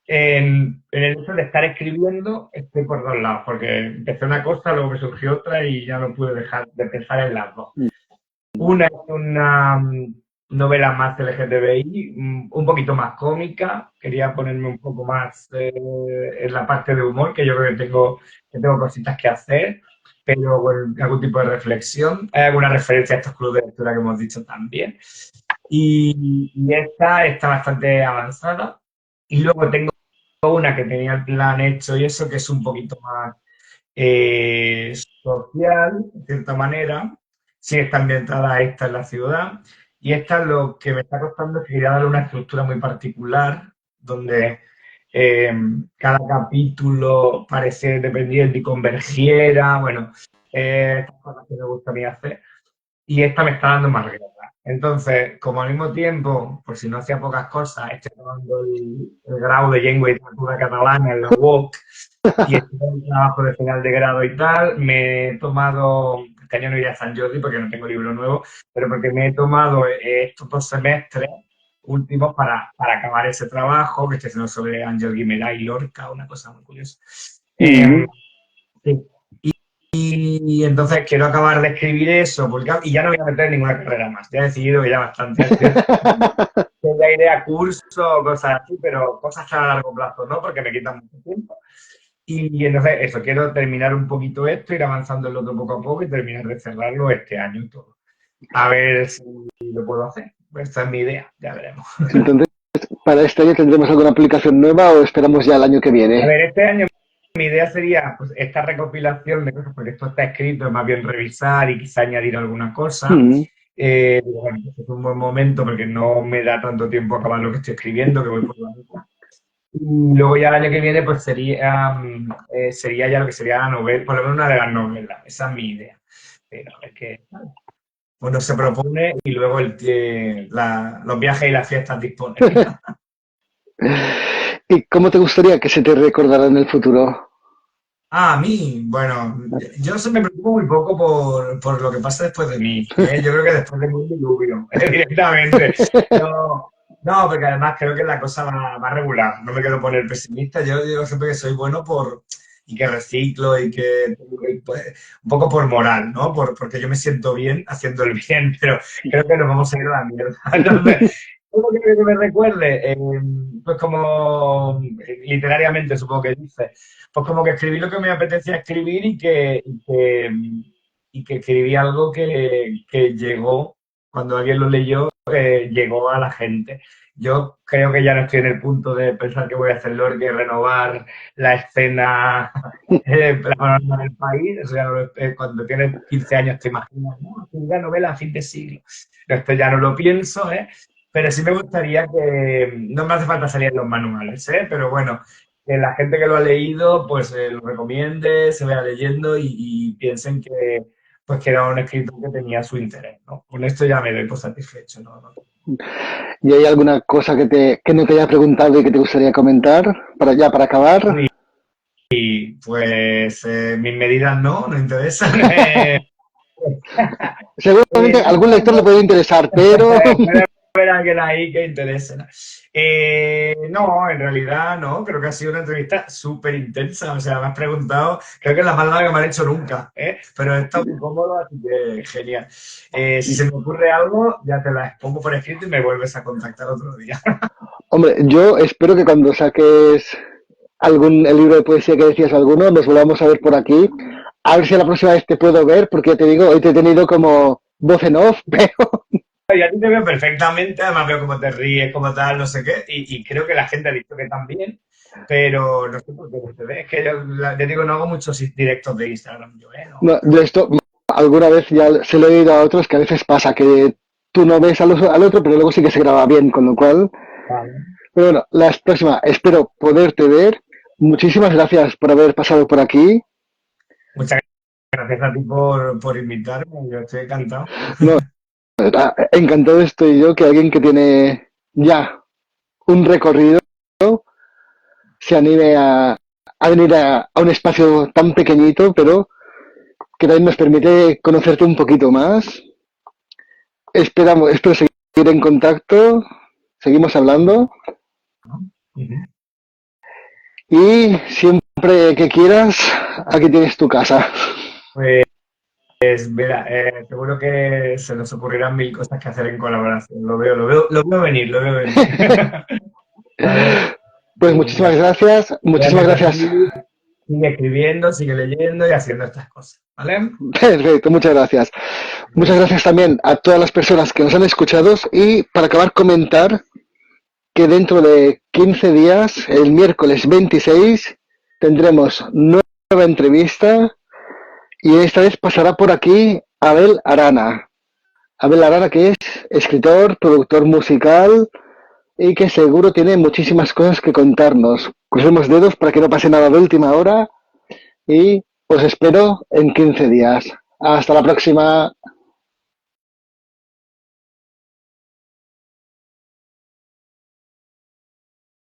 En el hecho de estar escribiendo estoy por dos lados, porque empecé una cosa, luego me surgió otra y ya no pude dejar de pensar en las dos. Una es una novela más LGTBI, un poquito más cómica. Quería ponerme un poco más en la parte de humor, que yo creo que tengo cositas que hacer, pero con algún tipo de reflexión. Hay alguna referencia a estos clubes de lectura que hemos dicho también. Y esta está bastante avanzada. Y luego tengo una que tenía el plan hecho y eso, que es un poquito más social, de cierta manera. Sí está ambientada esta en la ciudad. Y esta lo que me está costando es que quería darle una estructura muy particular, donde eh, cada capítulo parece dependiente y convergiera. Bueno, estas cosas que me gustaría hacer y esta me está dando más guerra. Entonces, como al mismo tiempo, por si no hacía pocas cosas, estoy tomando el grado de Llengua y Literatura Catalana en la UOC y estoy en un trabajo de final de grado y tal, me he tomado, este año no iré a San Jordi porque no tengo libro nuevo, pero porque me he tomado estos 2 semestres últimos para acabar ese trabajo que estoy haciendo sobre Ángel Guimerá y Lorca, una cosa muy curiosa. Mm. Sí. Y entonces quiero acabar de escribir eso, y ya no voy a meter ninguna carrera más. Ya he decidido que ya bastante. Que ya iré a curso o cosas así, pero cosas a largo plazo, ¿no? Porque me quitan mucho tiempo. Y entonces, eso, quiero terminar un poquito esto, ir avanzando en lo otro poco a poco y terminar de cerrarlo este año y todo. A ver si lo puedo hacer. Pues esta es mi idea, ya veremos. Entonces, ¿para este año tendremos alguna aplicación nueva o esperamos ya el año que A viene? ver, este año mi idea sería pues, esta recopilación de cosas, porque esto está escrito, es más bien revisar y quizá añadir alguna cosa. Mm. Bueno, pues es un buen momento porque no me da tanto tiempo a acabar lo que estoy escribiendo, que voy por la mitad. Y luego ya el año que viene, pues sería ya lo que sería la novela, por lo menos una de las novelas. Esa es mi idea. Pero es que uno se propone y luego los viajes y las fiestas disponen. ¿Y cómo te gustaría que se te recordara en el futuro? Ah, a mí, bueno, yo se me preocupo muy poco por lo que pasa después de mí, ¿eh? Yo creo que después de mí un diluvio, directamente. No, no, porque además creo que la cosa va a regular, no me quiero poner pesimista, yo digo siempre que soy bueno y que reciclo pues, un poco por moral, ¿no? Porque yo me siento bien haciendo el bien, pero creo que nos vamos a ir a la mierda. Entonces, ¿cómo quiero que me recuerde? Pues como literariamente supongo que dice pues como que escribí lo que me apetecía escribir y que escribí algo que llegó, cuando alguien lo leyó, llegó a la gente. Yo creo que ya no estoy en el punto de pensar que voy a hacer Lorca y renovar la escena la panorama del país. O sea, cuando tienes 15 años te imaginas, no, una novela a fin de siglo. Esto ya no lo pienso, ¿eh? Pero sí me gustaría que, no me hace falta salir en los manuales, ¿eh? Pero bueno, que la gente que lo ha leído pues lo recomiende, se vaya leyendo y piensen pues, que era un escritor que tenía su interés, ¿no? Con esto ya me doy por satisfecho, ¿no? ¿Y hay alguna cosa que no te haya preguntado y que te gustaría comentar para acabar? Y pues mis medidas no interesan. Seguramente No, algún lector le no, puede interesar, pero puede haber alguien ahí que interese, ¿no? No, en realidad no, creo que ha sido una entrevista súper intensa, o sea, me has preguntado, creo que es la más larga que me han hecho nunca, ¿eh? Pero he estado muy cómodo, así que genial. Si se me ocurre algo, ya te la expongo por escrito y me vuelves a contactar otro día. hombre, yo espero que cuando saques el libro de poesía que decías alguno, nos volvamos a ver por aquí. A ver si la próxima vez te puedo ver, porque ya te digo, hoy te he tenido como voz en off, pero Y a ti te veo perfectamente, además veo cómo te ríes, como tal, no sé qué, y creo que la gente ha dicho que también. pero no sé por qué no se ve. Es que yo, te digo, no hago muchos directos de Instagram, yo, no. No, yo esto alguna vez ya se lo he oído a otros que a veces pasa que tú no ves al otro, pero luego sí que se graba bien, con lo cual. Vale. Pero bueno, la próxima, espero poderte ver. Muchísimas gracias por haber pasado por aquí. Muchas gracias a ti por invitarme, yo estoy encantado. No, encantado estoy yo que alguien que tiene ya un recorrido se anime a venir a un espacio tan pequeñito, pero que también nos permite conocerte un poquito más. Espero seguir en contacto, seguimos hablando Ujú. y siempre que quieras, aquí tienes tu casa. Pues mira, seguro que se nos ocurrirán mil cosas que hacer en colaboración. Lo veo venir, lo veo venir. Vale, Pues venga. muchísimas Gracias a gracias. ti. Sigue escribiendo, sigue leyendo y haciendo estas cosas, ¿vale? Perfecto, muchas gracias. Muchas Venga. gracias también a todas las personas que nos han escuchado y para acabar comentar que dentro de 15 días, el miércoles 26, tendremos nueva entrevista y esta vez pasará por aquí Abel Arana. Abel Arana que es escritor, productor musical y que seguro tiene muchísimas cosas que contarnos. Crucemos dedos para que no pase nada de última hora y os espero en 15 días. Hasta la próxima.